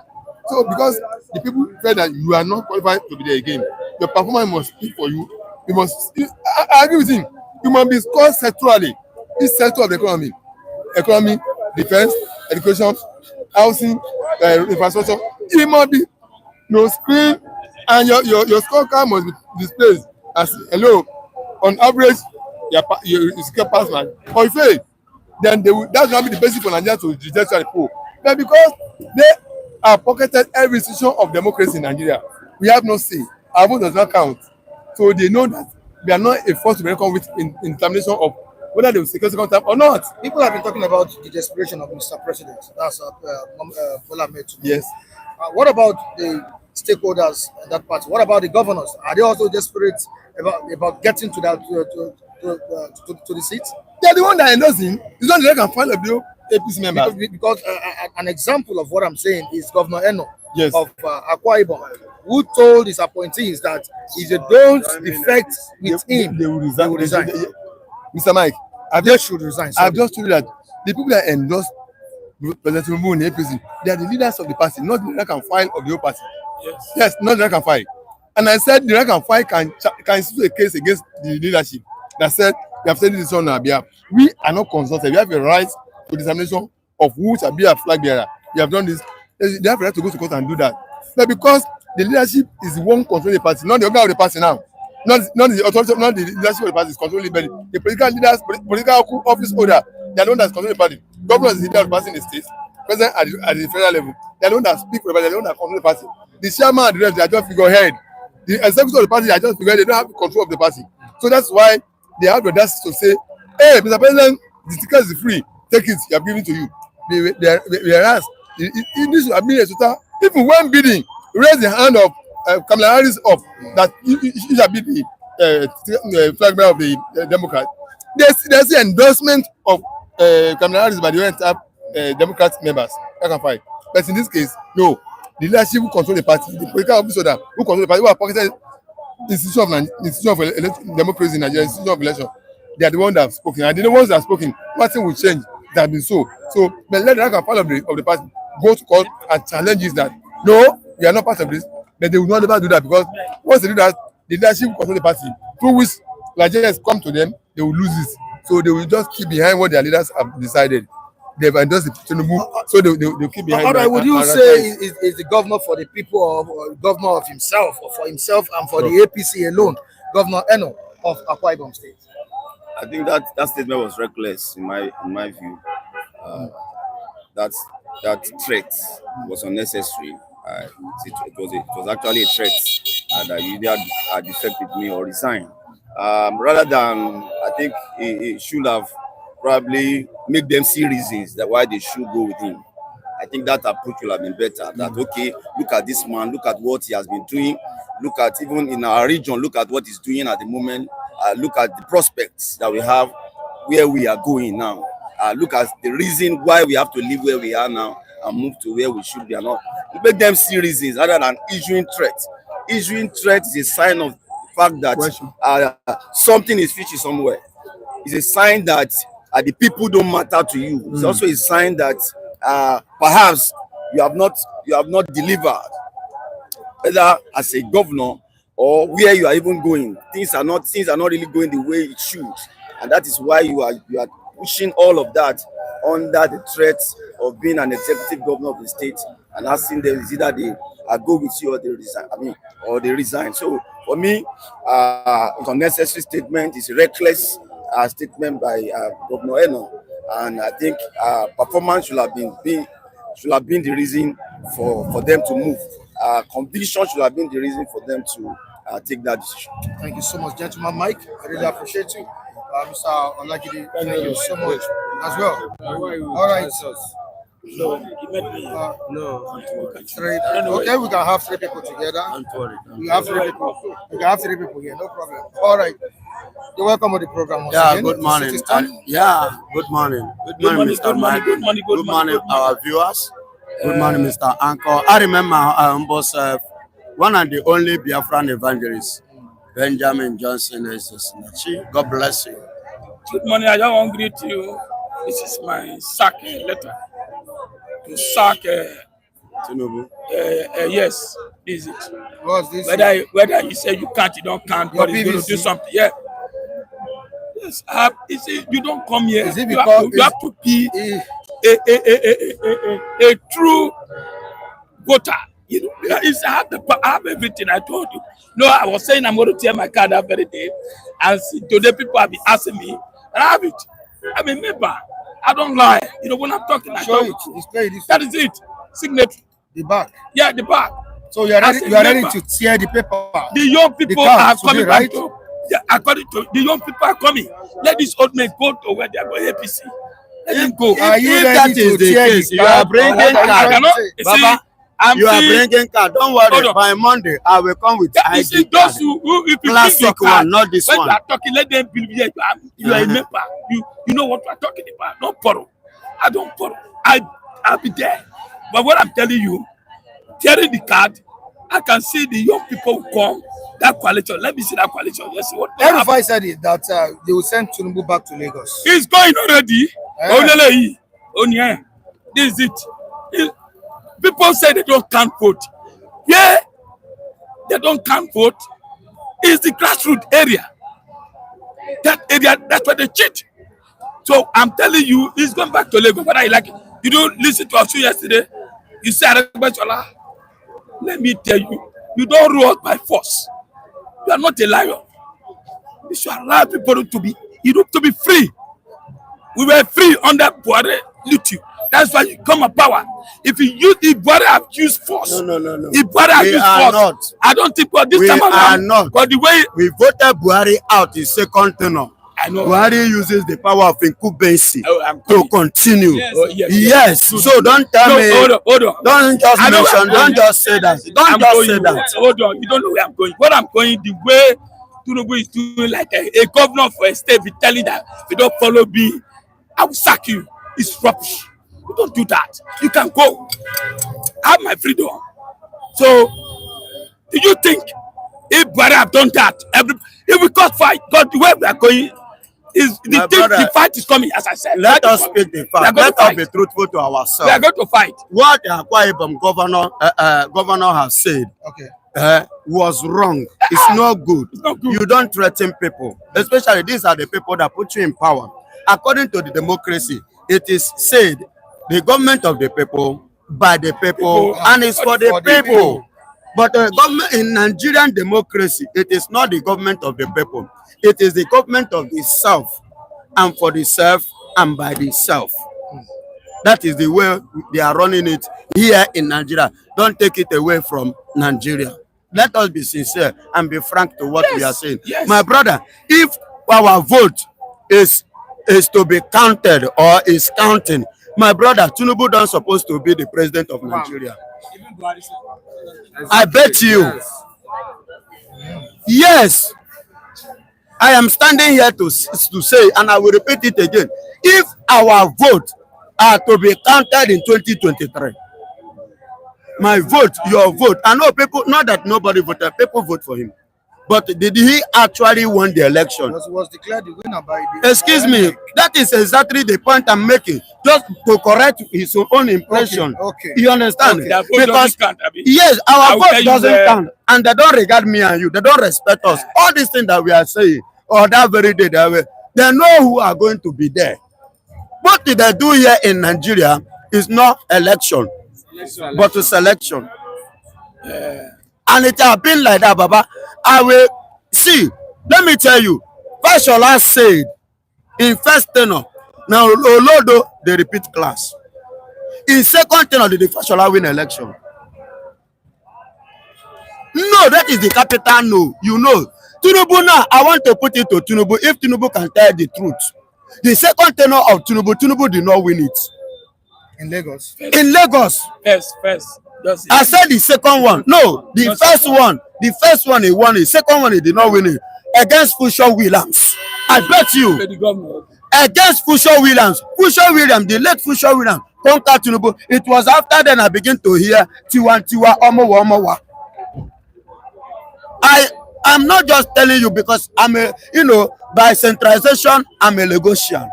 So because the people feel that you are not qualified to be there again, your performance must speak for you. You must. I agree with him. You must be scored sectorally. Each sector of the economy, defense, education, housing, infrastructure. It must be screen, and your scorecard must be displayed as hello. On average, you secure pass mark. Or if you fail, then that's going to be the basis for Nigeria to reject the poll. But because they have pocketed every institution of democracy in Nigeria, we have no say. Our vote does not count. So they know that we are not a force to be reckoned with in determination of whether they will secure second term or not. People have been talking about the desperation of Mr. President. That's Bola Ahmed Tinubu. Yes. What about the stakeholders in that party? What about the governors? Are they also desperate about getting to that to the seat? They are the one that endorse him. It's not that they can find a bill APC members. Because an example of what I'm saying is Governor Eno yes. of Akwa Ibom, who told his appointees that if they don't defect with him, they will resign. Mr. Mike, they should resign. I've just told you that the people that endorse President Tinubu in the APC, they are the leaders of the party, not the rank and file of the whole party. Yes, not the rank and file. And I said the rank and file can institute a case against the leadership that said we have said this on our behalf. We are not consulted. We have a right to determination of who shall be a flag bearer. We have done this. They have a right to go to court and do that. But because the leadership is the one controlling the party, not the organ of the party now. Not the authority, not the leadership of the party is controlling the body. The political leaders, political office holder, they are the one that's controlling the party. Governor is the leader of the party in the state. President at the federal level, they are the one that speak for the party. They are the one that control the party. The chairman and the rest, they are just figurehead. The executive of the party, they are just figurehead. They don't have control of the party. So that's why they have the audacity to say, "Hey, Mr. President, the ticket is free. Take it. You have given to you." Whereas this would have been a total. Even when bidding, raise the hand of Kamala Harris up that he shall be the flag bearer of the Democrat. There's the endorsement of Kamala Harris by the entire Democrat members. I can find. But in this case, no. The leadership who control the party, the political officer who control the party, who are pocketed institution of democracy in Nigeria, institution of election, they are the ones that have spoken. And the ones that have spoken, nothing will change. That has been so. So, but let the rank and file of the party go to court and challenge that. No, we are not part of this. But they will not ever do that because once they do that, the leadership will control the party. Through which Nigerians come to them, they will lose it. So they will just keep behind what their leaders have decided. They've endorsed the Tinubu, so they'll keep behind. All right, would you say is the governor for the people or governor of himself or for himself and for the APC alone, Governor Eno of Akwa Ibom State? I think that statement was reckless in my view. That threat was unnecessary. It was actually a threat that you either defect with me or resign. rather than, I think he should have probably made them see reasons that why they should go with him. I think that approach will have been better. That okay, look at this man, look at what he has been doing, look at even in our region, look at what he's doing at the moment, look at the prospects that we have, where we are going now. Look at the reason why we have to live where we are now and move to where we should be and not. Make them see reasons rather than issuing threats. Issuing threats is a sign of the fact that something is fishy somewhere. It's a sign that the people don't matter to you. It's also a sign that perhaps you have not delivered, whether as a governor or where you are even going. Things are not really going the way it should, and that is why you are pushing all of that under the threat of being an executive governor of the state and asking them is either they go with you or they resign. Or they resign. So for me, it's an unnecessary statement. It's a reckless statement by Governor Eno, and I think performance should have been the reason for them to move. Conviction should have been the reason for them to take that decision. Thank you so much, gentleman. Mike, I really appreciate you. Mr. Olajide, thank you so much as well. All right. No, no. Three. Okay, we can have three people together. We have three people. We can have three people here, no problem. All right. You're welcome to the program. Yeah, good morning. Good morning. Good morning, Mr. Mike. Good morning, our viewers. Good morning, Mr. Anchor. I remember my humble self, one and the only Biafran evangelist, Benjamin Johnson. God bless you. Good morning. I just want to greet you. This is my sack letter to sack Tinubu. Yes, this is it. What's this? Whether you say you can't, you don't count, but he's going to do something. Yeah. Yes. You see, you don't come here. Is it because you have to be a true voter. You know, I have everything I told you. No, I was saying I'm going to tear my card that very day, and today people have been asking me, and I have it. I'm a member. I don't lie. You know, when I'm talking, I show talk it. Display this. That is it. Signature. The back. Yeah, the back. So you are ready to tear the paper. The young people are coming back to. Yeah, according to the young people are coming. Let these old men go to where they are going APC. Let them go. Are you If ready that is to the tear case, the you are bringing card. Baba, you are bringing card. Don't worry. By Monday, I will come with you see ID those card. who if you Classic bring your card, one, not this when one. you are talking, let them believe you are a member. You know what we are talking about. Don't borrow. I don't borrow. I'll be there. But what I'm telling you, tearing the card, I can see the young people who come. That coalition. Let me see that coalition. Let's see what. El-Rufai said it that they will send Tinubu back to Lagos. He's going already. This is it. People say they don't count vote. Yeah, they don't count vote. It's the grassroots area. That area, that's where they cheat. So I'm telling you, he's going back to Lagos. Whether you like it. You don't listen to us yesterday. You said, let me tell you, you don't rule out by force. You are not a lion. You should allow people to be free. We were free under Buhari Lutu. That's why you come of power. If Buhari have used force, No. If Buhari have used force, not. I don't think this We time are around. not. But the way We voted Buhari out in second tenure. I know. Buhari uses the power of incumbency I'm to coming. continue. Yes. So don't tell me. Hold on. Don't just I know where I'm mention. Don't going. just say that. Don't I'm just going. say that. Hold on. You don't know where I'm going. What I'm going, the way Tinubu is doing, like a governor for a state, be telling that if you don't follow me, I will sack you. It's rubbish. You don't do that. You can go. I have my freedom. So, do you think if Buhari have done that, if we got fight, God, the way we are going, is the fight is coming, as I said. Let us speak the fact. Let us be truthful to ourselves. We are going to fight. What the Akwa-Ibom governor has said was wrong. It's not good. It's not good. You don't threaten people, especially these are the people that put you in power. According to the democracy, it is said the government of the people, by the people, and it's for the people. But the government in Nigerian democracy, it is not the government of the people. It is the government of the self, and for the self, and by the self. That is the way they are running it here in Nigeria. Don't take it away from Nigeria. let us be sincere and be frank to what we are saying. Yes. My brother, if our vote is to be counted or is counting, my brother, Tinubu don't supposed to be the president of Nigeria. I bet you. Yes. I am standing here to say, and I will repeat it again. If our vote are to be counted in 2023, my vote, your vote, I know people, not that nobody voted, people vote for him. But did he actually win the election? Was declared the winner by the... Excuse me, that is exactly the point I'm making. Just to correct his own impression. Okay. You understand? Okay. Because, yes, our vote doesn't count. And they don't regard me and you. They don't respect us. All these things that we are saying, or that very day, they know who are going to be there. What did they do here in Nigeria is not election, but a selection. And it has been like that, Baba. I will see. Let me tell you, Fashola said in first tenor, now Olodo they repeat class. In second tenor, did the Fashola win election? No, that is the capital no. You know, Tinubu now. I want to put it to Tinubu. If Tinubu can tell the truth, the second tenor of Tinubu did not win it. In Lagos. In Lagos. First. I said the second one. No, the first one. The first one he won it. Second one he did not win it. Against Funsho Williams. I bet you. Against Funsho Williams. Funsho Williams, the late Funsho Williams, conquered Tinubu. It was after then I began to hear Tiwa Omowa. I'm not just telling you because I'm a, by centralization, I'm a Lagosian.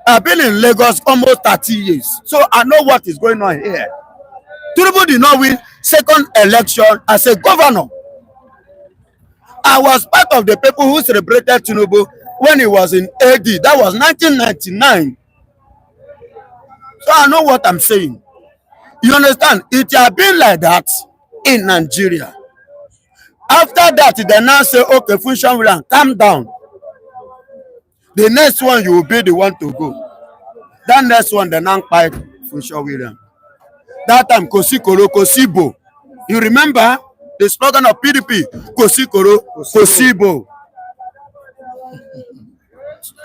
I've been in Lagos almost 30 years. So I know what is going on here. Tinubu did not win second election as a governor. I was part of the people who celebrated Tinubu when he was in AD. That was 1999. So I know what I'm saying. You understand? It has been like that in Nigeria. After that, they now say, okay, Funsho Williams, calm down. The next one, you will be the one to go. That next one, they now fight Funsho Williams. That time, Kosikoro, Kosibo. You remember the slogan of PDP? Kosikoro, Kosibo.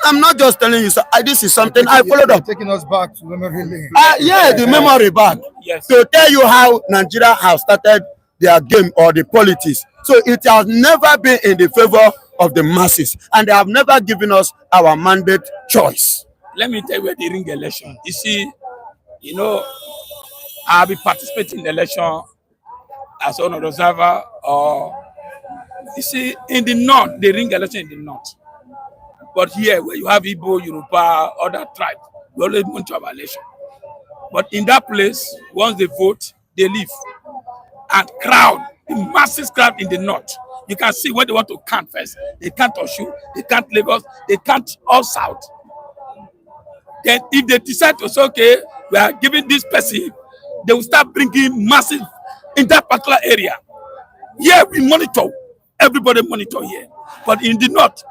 I'm not just telling you, so this is something I followed up. Taking us back to memory lane. Yeah, the memory back. Yes. To tell you how Nigeria has started their game or the politics. So it has never been in the favor of the masses. And they have never given us our mandate choice. Let me tell you where the ring election. You see, I'll be participating in the election as an observer, or you see, in the north, the ring election in the north. But here, where you have Igbo, Yoruba, other tribes, we always want to have election. But in that place, once they vote, they leave. And crowd, the massive crowd in the north. You can see when they want to count first. They count Oshu, they count Lagos, they count all south. Then if they decide to say, okay, we are giving this person, they will start bringing massive in that particular area. Here we monitor, everybody monitor here. But in the north,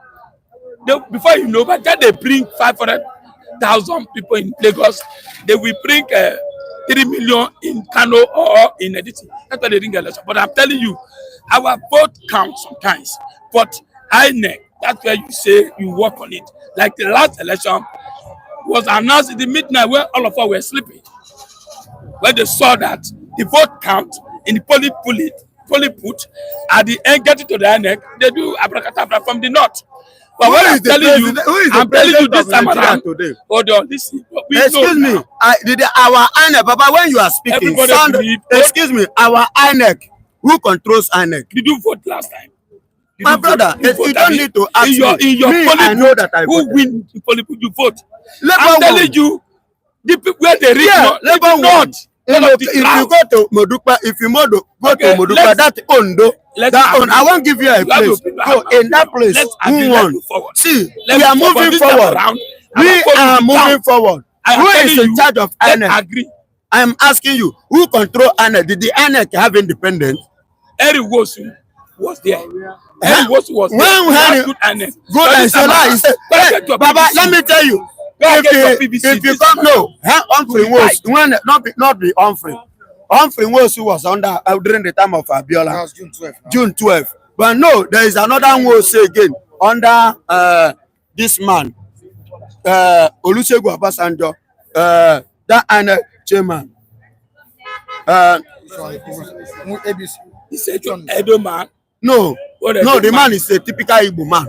before you know, by the time they bring 500,000 people in Lagos, they will bring 3 million in Kano or in Editi. That's why they ring election. But I'm telling you, our vote counts sometimes. But INEC, that's where you say you work on it. Like the last election was announced in the midnight when all of us were sleeping. When they saw that the vote count in the polling booth at the end getting to the INEC, they do abracadabra from the north. But when I'm telling you this time around today. Hold on, listen. Excuse me, our INEC, Baba, when you are speaking, excuse me, our INEC, who controls INEC? Did you vote last time? My brother, you don't need to ask in your me. I know that I who win the polling booth, you vote. I'm telling you, the people where they reach, not. If you go to Modupa, if you go to Modupa, that Ondo, I won't give you a place. So in that place, who won? See, we are moving forward. We are moving forward. Who is in charge of INEC? I am asking you, who control INEC? Did the INEC have independence? Eric Wosu was there. Eric Wosu was there. Good INEC. Good and so now he said, Baba, let me tell you. If you come, no, Humphrey was not be Humphrey. Humphrey Nwosu was under during the time of Abiola. That was June 12th. June 12th. But no, there is another Nwosu again under this man, Olusegun Obasanjo, that INEC chairman. ABC. He said, Edo man. No, the man is a typical Igbo man.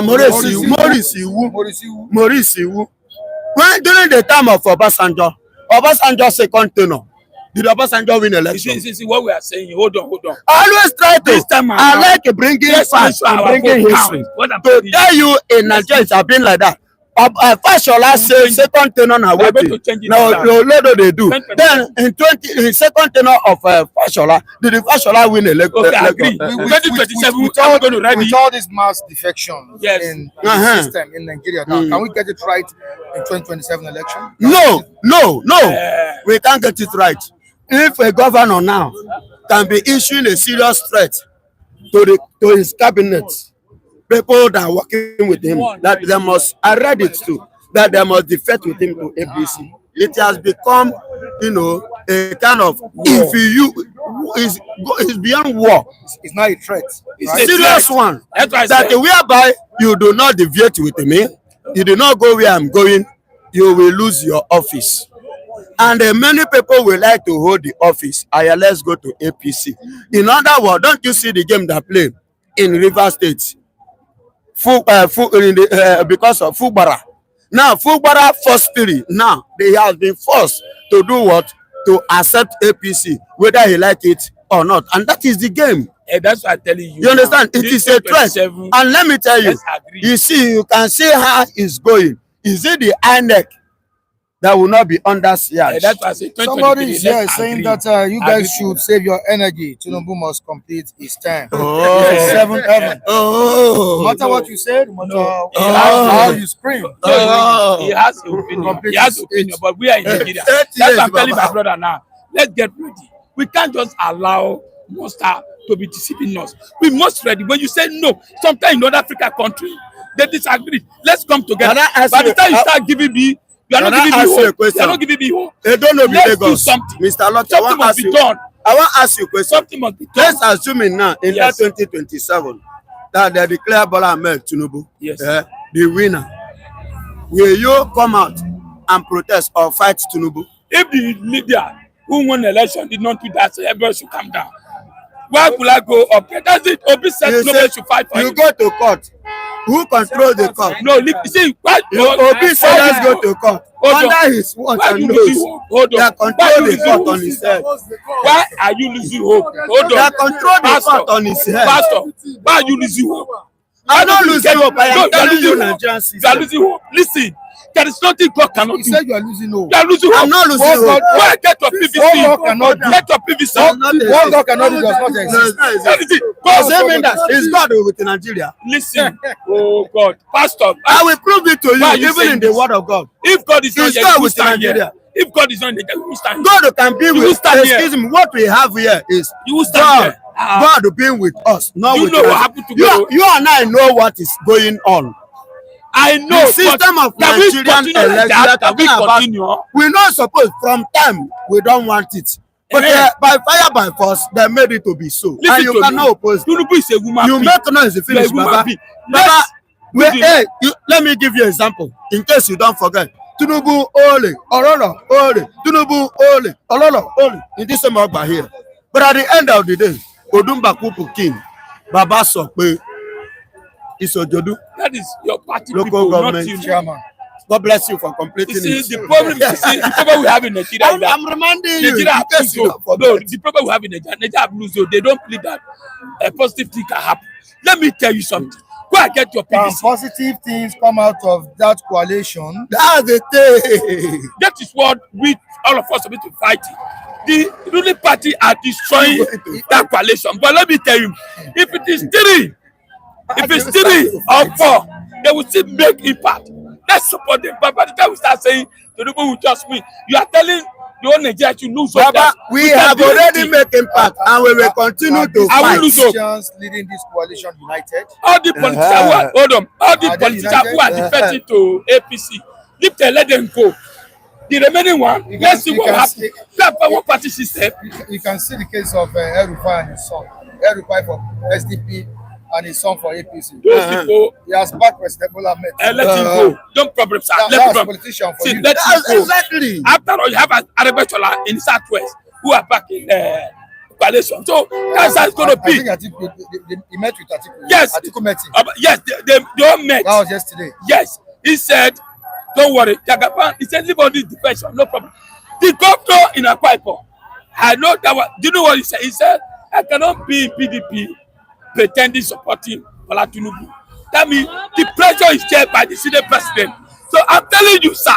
Maurice Iwu. When during the time of Obasanjo's second tenure, did Obasanjo win election? See what we are saying. Hold on. I always try to. This time I like bringing facts and bringing history. To tell you in Nigeria, it has been like that. Fashola say second tenure na wetin. Now Lodo they do. Then in second tenure of Fashola, did the Fashola win election? Okay, I agree. 2027, with all these mass defections in the system in Nigeria now, can we get it right in 2027 election? No. We can't get it right. If a governor now can be issuing a serious threat to his cabinet, people that are working with him, that they must, I read it too, that they must defect with him to APC. It has become, a kind of, if it's beyond war. It's not a threat. It's a serious one. That whereby you do not deviate with me, you do not go where I'm going, you will lose your office. And many people will like to hold the office. Let's go to APC. In other words, don't you see the game that play in River State? Because of Fugbara. Now, Fugbara first spirit, now they have been forced to do what? To accept APC, whether he like it or not. And that is the game. That's what I'm telling you. You understand? It is a threat. And let me tell you, you see, you can see how it's going. Is it the INEC that will not be under siege? That's what I say. Somebody is here saying that you guys should save your energy. Tinubu must complete his term. Seventh heaven. No matter what you said, no matter how you scream. He has opinion. He has opinion, but we are in Nigeria. That's what I'm telling my brother now. Let's get ready. We can't just allow monster to be deceiving us. We must ready. When you say no, sometimes in other African countries, they disagree. Let's come together. By the time you start giving me, you are not giving me hope. You are not giving me hope. Let's do something. Mr. Locke, something must be done. I want to ask you a question. Something must be done. Let's assume it now, in that 2027, that they declare Bola Ahmed Tinubu the winner. Will you come out and protest or fight Tinubu? If the leader who won the election did not do that, so everybody should come down. Why will I go up? That's it. Obi said nobody should fight for you him. Go to court. Who controls the court? No, see, Obi said let's go to court. Under his watch and nose, they control the court on his head. Why are you losing hope? Hold on. They control the court on his head. Pastor, why are you losing hope? I don't lose hope. I am telling you, Nigerian system. You are losing hope. Listen. There is nothing God cannot do. You said you are losing hope. You are losing hope. I'm not losing hope. Why get your PVC? What God cannot do. Get your PVC. What God cannot do does not exist. Does that mean that is God with Nigeria? Listen. Oh God. Pastor. I will prove it to you, even in the word of God. If God is not here, with Nigeria. If God is not here, we stand here. God can be with us. Excuse me, what we have here is God. God being with us, not with us. You know what happened to God. You and I know what is going on. I know the system of Nigerian election. We're not supposed from time we don't want it. But by fire by force, they made it to be so. Listen and you cannot oppose. Tinubu is a woman. You make noise if finish, Baba. Let me give you an example in case you don't forget. Tinubu ole, Ololo ole, Tinubu ole, Ololo ole. In this same over here. But at the end of the day, Odumba Kupu King, Baba Sokwe. Isojodu. That is your party local people, government not you. Chairman. God bless you for completing it. The problem we have in Nigeria is that I'm reminding you. Nigeria the problem we have in Nigeria have lose. They don't believe that a positive thing can happen. Let me tell you something. Go and get your PVC. Positive things come out of that coalition. That's the thing. That is what we all of us are going to fight. The ruling party are destroying that coalition. But let me tell you, if it is 3, if it's 3 or 4, they will still make impact. Let's support them. But by the time we start saying to the people who just me, you are telling the whole Nigeria to lose hope. We have already made impact and we will continue to fight. I will lose hope. Leading this coalition united. All the politicians who are, hold on, all the politicians who are defecting to APC, let them go. The remaining one, let's see what happens. That's one party system. You can see the case of El-Rufai and his son. El-Rufai for SDP and his son for APC. Those people, he has backed President Bola Ahmed. let him go. Don't problem, sir. That's a politician for you. Let him go. Exactly. After all, you have Arabechola in the Southwest who are back in coalition. So that's how it's going to be. I think he met with Atiku. Yes. Atiku met him. Yes, they all met. That was yesterday. Yes. He said, don't worry, Jagaban, he said, leave on this defection, no problem. The governor in Akwa Ibom, I know that one. Do you know what he said? He said, I cannot be in PDP pretending supporting Bola Tinubu. That means the pressure is there by the Senate president. So I'm telling you, sir,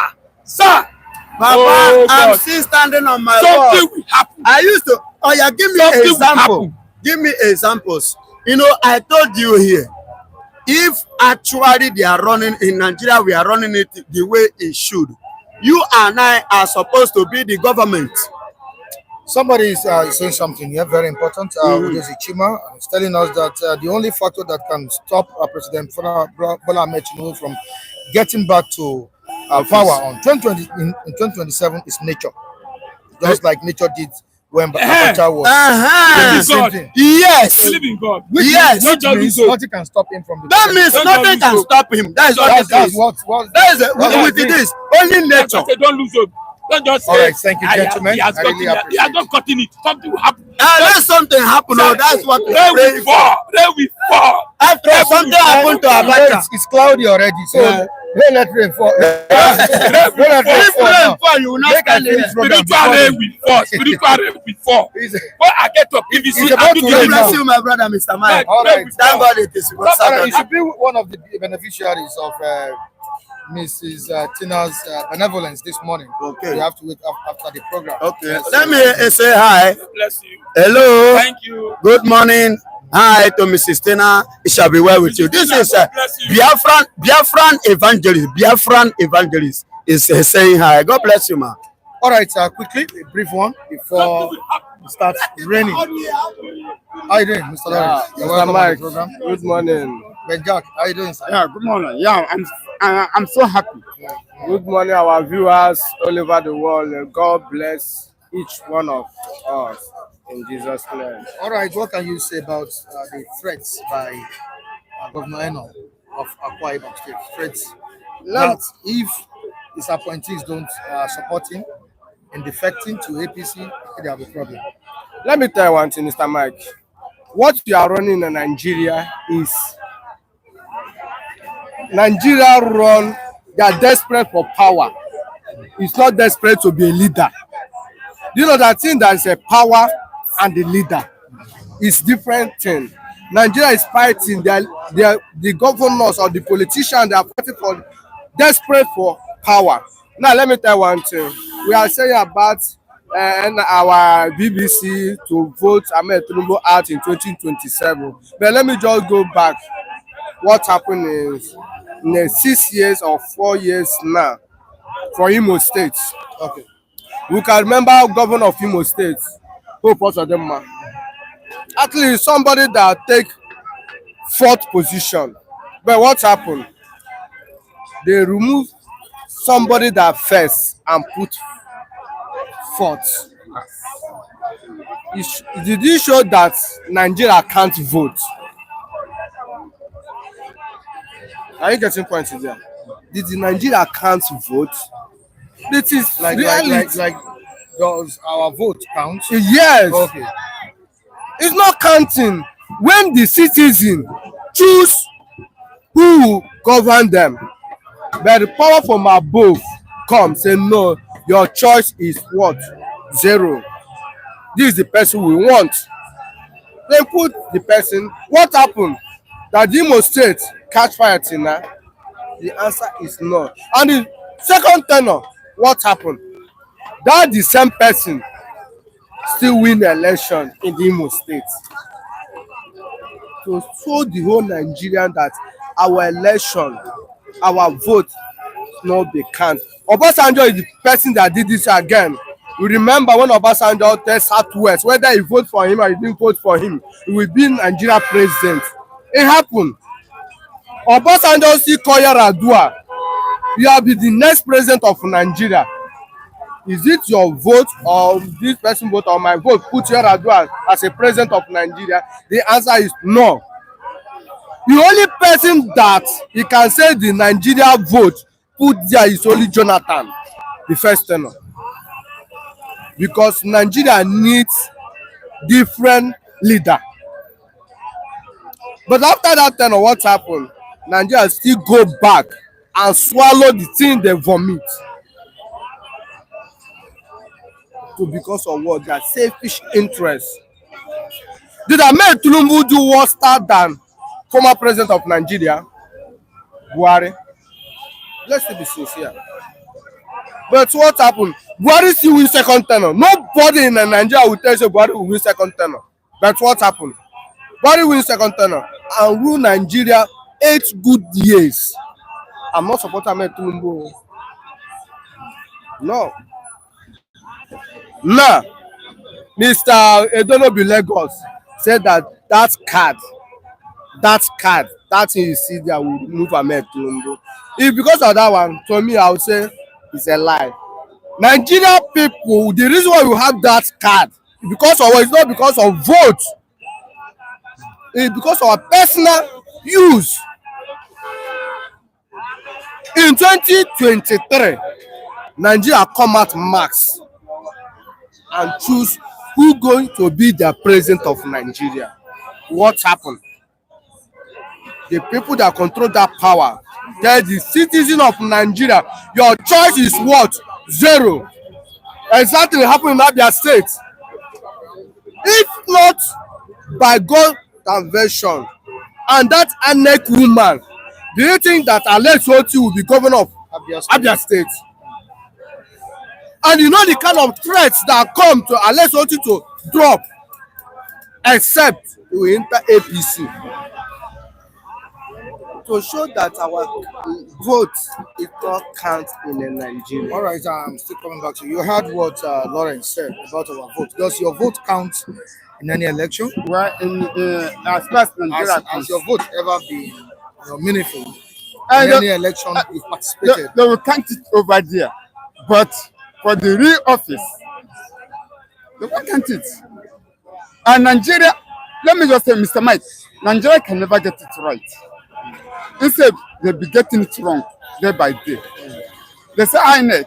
Baba, I'm still standing on my word. Something will happen. I used to, oh yeah, give me an example. Give me examples. You know, I told you here, if actually they are running in Nigeria, we are running it the way it should. You and I are supposed to be the government. Somebody is saying something here, very important. Udozi Chima is telling us that the only factor that can stop President Bola Ahmed Tinubu from getting back to power on 2020 in 2027 is nature. Just like nature did when Abacha was. Yes. Believe in God. Yes. Nothing can stop him from the. That means nothing can stop him. That is what it is. That is with this. Only nature. Don't lose hope. Don't just say. All right, thank you, gentlemen. He has not gotten it. Something will happen. Let something happen. No, that's what we pray for. Rain will fall. After something happened to Abacha. It's cloudy already, so don't let rain fall. If rain fall, you will not stand there. Spiritual rain will fall. Spiritual rain will fall. When I get up, if you see, God bless you, my brother, Mr. Mike. All right. Thank God it is. You should be one of the beneficiaries of Mrs. Tina's benevolence this morning. Okay. You have to wait after the program. Okay. Let me say hi. Bless you. Hello. Thank you. Good morning. Hi to Mrs. Tina. It shall be well with you. This is Biafran evangelist is saying hi. God bless you, ma. All right, quickly, a brief one before it starts raining. How you doing, Mr. Lawrence? Mr. Mike, good morning. Ben Jack, how you doing, sir? Yeah, good morning. Yeah, I'm so happy. Good morning, our viewers all over the world. God bless each one of us in Jesus' name. All right, what can you say about the threats by Governor Eno of Akwa Ibom State? Threats that if his appointees don't support him in defecting to APC, they have a problem. Let me tell you one thing, Mr. Mike. What you are running in Nigeria is Nigeria run, they are desperate for power. It's not desperate to be a leader. You know that thing that is a power and the leader is different thing. Nigeria is fighting, the governors or the politicians, they are fighting for desperate for power. Now let me tell you one thing. We are saying about our BBC to vote Ahmed Tinubu out in 2027. But let me just go back. What happened is in 6 years or 4 years now for Imo State. Okay. We can remember governor of Imo State, Hope Uzodinma. At least somebody that take 4th position. But what happened? They removed somebody that first and put 4th. Did it show that Nigeria can't vote? Are you getting points there? Did the Nigeria can't vote? It is like does our vote count? Yes. Okay. It's not counting when the citizen choose who will govern them. But the power from above comes and no, your choice is what? 0. This is the person we want. Then put the person. What happened? That the Imo State catch fire till now? The answer is no. And the second tenor, what happened? That the same person still win the election in the Imo State. To show the whole Nigerian that our election, our vote, no be count. Obasanjo is the person that did this again. You remember when Obasanjo tell Southwest whether he vote for him or he didn't vote for him, he will be Nigeria president. It happened. Obasanjo still call Yar'Adua. You will be the next president of Nigeria. is it your vote or this person vote or my vote put Yar'Adua as a president of Nigeria? The answer is no. The only person that he can say the Nigeria vote put there is only Jonathan, the first tenor. Because Nigeria needs different leader. But after that tenor, what happened? Nigeria still go back and swallow the thing they vomit. So because of what? Their selfish interest. Did Ahmed Tinubu do worse than former president of Nigeria, Buhari? Let's be sincere. But what happened? Buhari still win second tenor. Nobody in Nigeria will tell you Buhari will win second tenor. But what happened? Buhari win second tenor and rule Nigeria 8 good years. I'm not supporting Ahmed Tinubu. No. Now, Mr. Edonobi Lagos said that card, that thing you see there will move Ahmed Tinubu. If because of that one, to me, I would say it's a lie. Nigeria people, the reason why we have that card is because of what? It's not because of vote. It's because of our personal use. In 2023, Nigeria come out max and choose who going to be the president of Nigeria. What happened? The people that control that power tell the citizen of Nigeria, your choice is what? 0. Exactly happened in Abia State. If not by God intervention and that Anek woman, do you think that Alex Oti will be governor of Abia State? And you know the kind of threats that come to Alex Oti to drop, except we enter APC. To show that our vote is not count in Nigeria. All right, I'm still coming back to you. You heard what Lawrence said about our vote. Does your vote count in any election? Well, as far as Nigeria, has your vote ever been meaningful in any election you've participated? They will count it over there, but for the real office, they will count it. And Nigeria, let me just say, Mr. Mike, Nigeria can never get it right. Instead, they'll be getting it wrong day by day. They say INEC,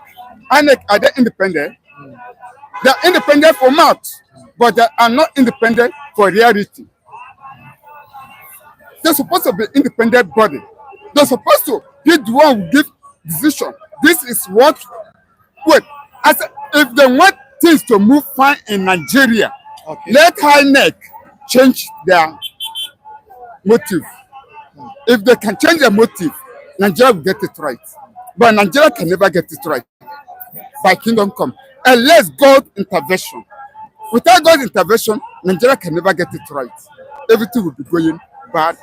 are they independent? They're independent for mouth, but they are not independent for reality. They're supposed to be independent body. They're supposed to be the one who give decision. This is what. Wait, I said, if they want things to move fine in Nigeria, okay, let INEC change their motive. If they can change their motive, Nigeria will get it right. But Nigeria can never get it right by kingdom come, unless God intervention. Without God's intervention, Nigeria can never get it right. Everything will be going bad.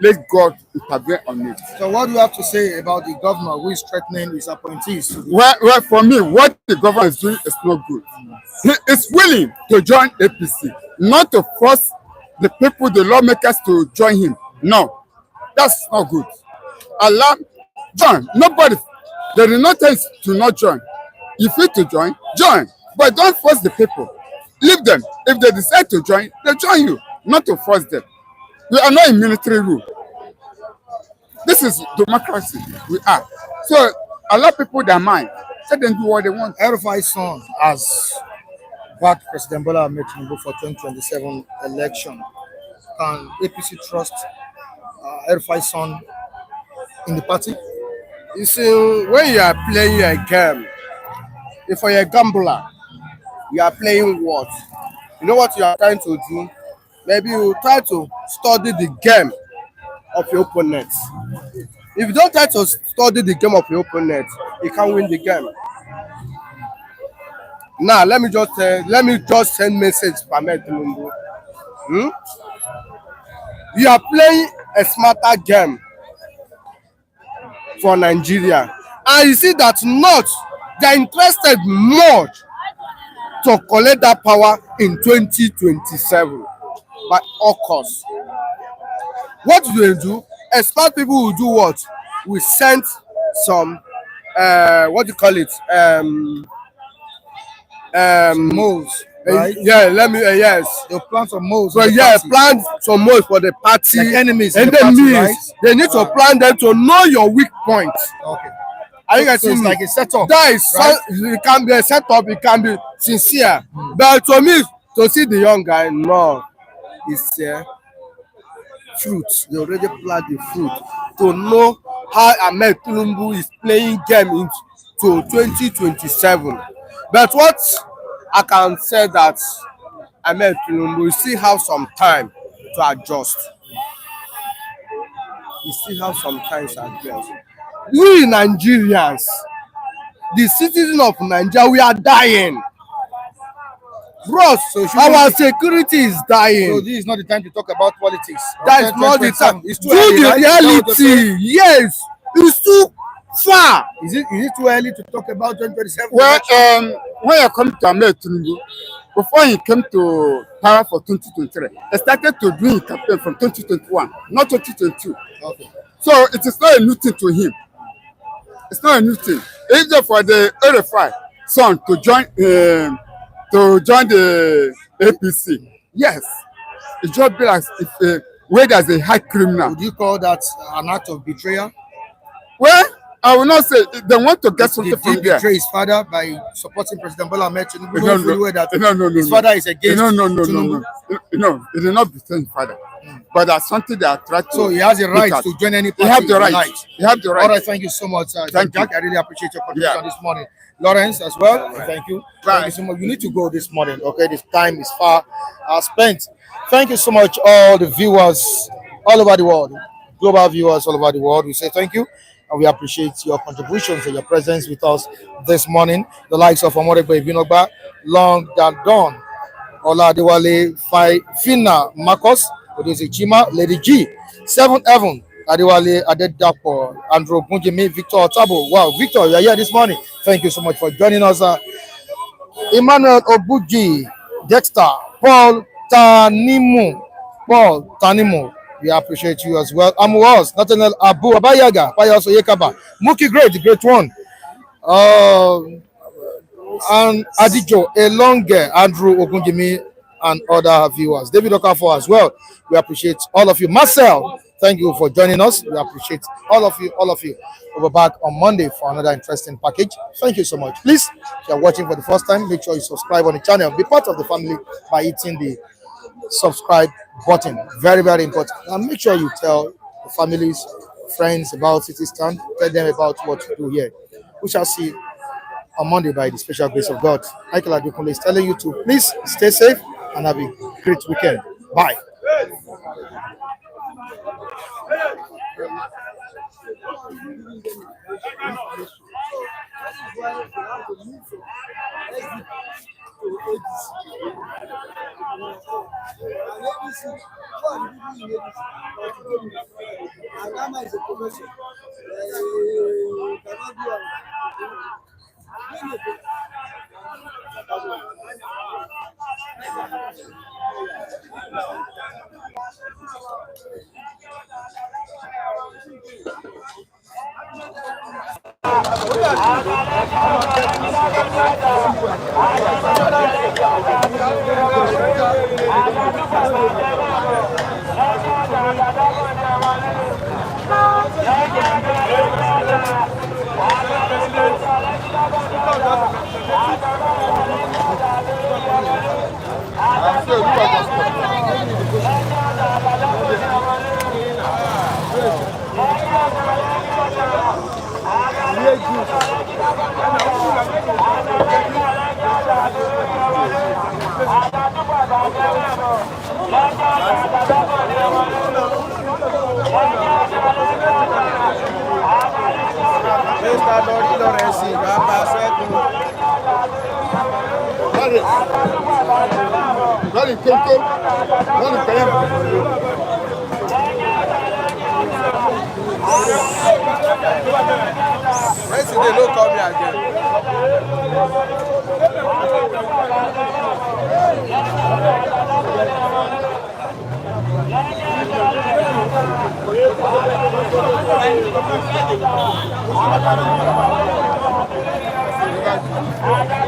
Let God intervene on it. So what do you have to say about the governor who is threatening his appointees? Well, for me, what the governor is doing is not good. He is willing to join APC, not to force the people, the lawmakers to join him. No, that's not good. Allah, join. Nobody, there is no chance to not join. If you to join, but don't force the people. Leave them. If they decide to join, they join you, not to force them. We are not in military rule. This is democracy. We are. So allow people their mind. Let them do what they want. El-Rufai'S son has backed President Bola Ahmed Tinubu for 2027 election. Can APC trust El-Rufai'S son in the party? You see, when you are playing a game, if you're a gambler, you are playing what? You know what you are trying to do? Maybe you try to study the game of your opponent. If you don't try to study the game of your opponent, you can't win the game. Now, let me just send message to Ahmed Tinubu. You are playing a smarter game for Nigeria, and you see that they are interested more to collect that power in 2027 by all costs. What do they do? Expert people will do what? We send some what do you call it? Moles, right? Yeah, let me yes. They'll plant some moles. So yeah, plant some moles for the party. Like enemies. Right? They need to plant them to know your weak points. Okay. Are you getting it's me? like a setup. That is right? it can be a setup, it can be sincere. But to me, to see the young guy, no, it's fruit. They already plant the fruit to know how Ahmed Tinubu is playing game into 2027. But what I can say that Ahmed Tinubu will still have some time to adjust. You still have some time to adjust. We Nigerians, the citizens of Nigeria, we are dying. Bros, so our security is dying. So this is not the time to talk about politics. That is not the time. It's too early, the reality. Yes, it's too far. Is it too early to talk about 2027? Well, when you come to Ahmed Tinubu, before he came to power for 2023, he started to do his campaign from 2021, not 2022. Okay. So it is not a new thing to him. It's not a new thing. It's just for the El-Rufai'S son to join the APC. Yes, it just be like if where there's a high criminal. Would you call that an act of betrayal? Well, I will not say they want to get something from there. Betray his father by supporting President Bola Ahmed Tinubu. No. His father is against No, he did not betray his father. But that's something they are trying to. So he has the right to join any party. He have the right. He have the right. All right, thank you so much, thank Jack. you. I really appreciate your contribution this morning. Lawrence as well. Thank you. Bye. Thank you so much. You need to go this morning. Okay, this time is far spent. Thank you so much, all the viewers all over the world, global viewers all over the world. We say thank you. And we appreciate your contributions and your presence with us this morning. The likes of Omorebe Ibinogba, Long Dadon, Ola Adewale, Fina Marcos, Odese Chima, Lady G, Seven Heaven, Adewale Adedapo, Andrew Bunjimi, Victor Otabo. Wow, Victor, you are here this morning. Thank you so much for joining us. Emmanuel Obuji, Dexter, Paul Tanimu. We appreciate you as well. Amuwas, Nathaniel Abu Abayaga, Payaso Yekaba, Muki Great, the great one. And Adijo, Elonge, Andrew Ogunjimi, and other viewers. David Okafor as well. We appreciate all of you. Marcel, thank you for joining us. We appreciate all of you. We'll be back on Monday for another interesting package. Thank you so much. Please, if you're watching for the first time, make sure you subscribe on the channel. Be part of the family by hitting the subscribe button. Very, very important. And make sure you tell the families, friends about City Stand. Tell them about what we do here. We shall see on Monday by the special grace of God. Michael Adekunle is telling you to please stay safe and have a great weekend. Bye. President, don't call me again. Ribadu.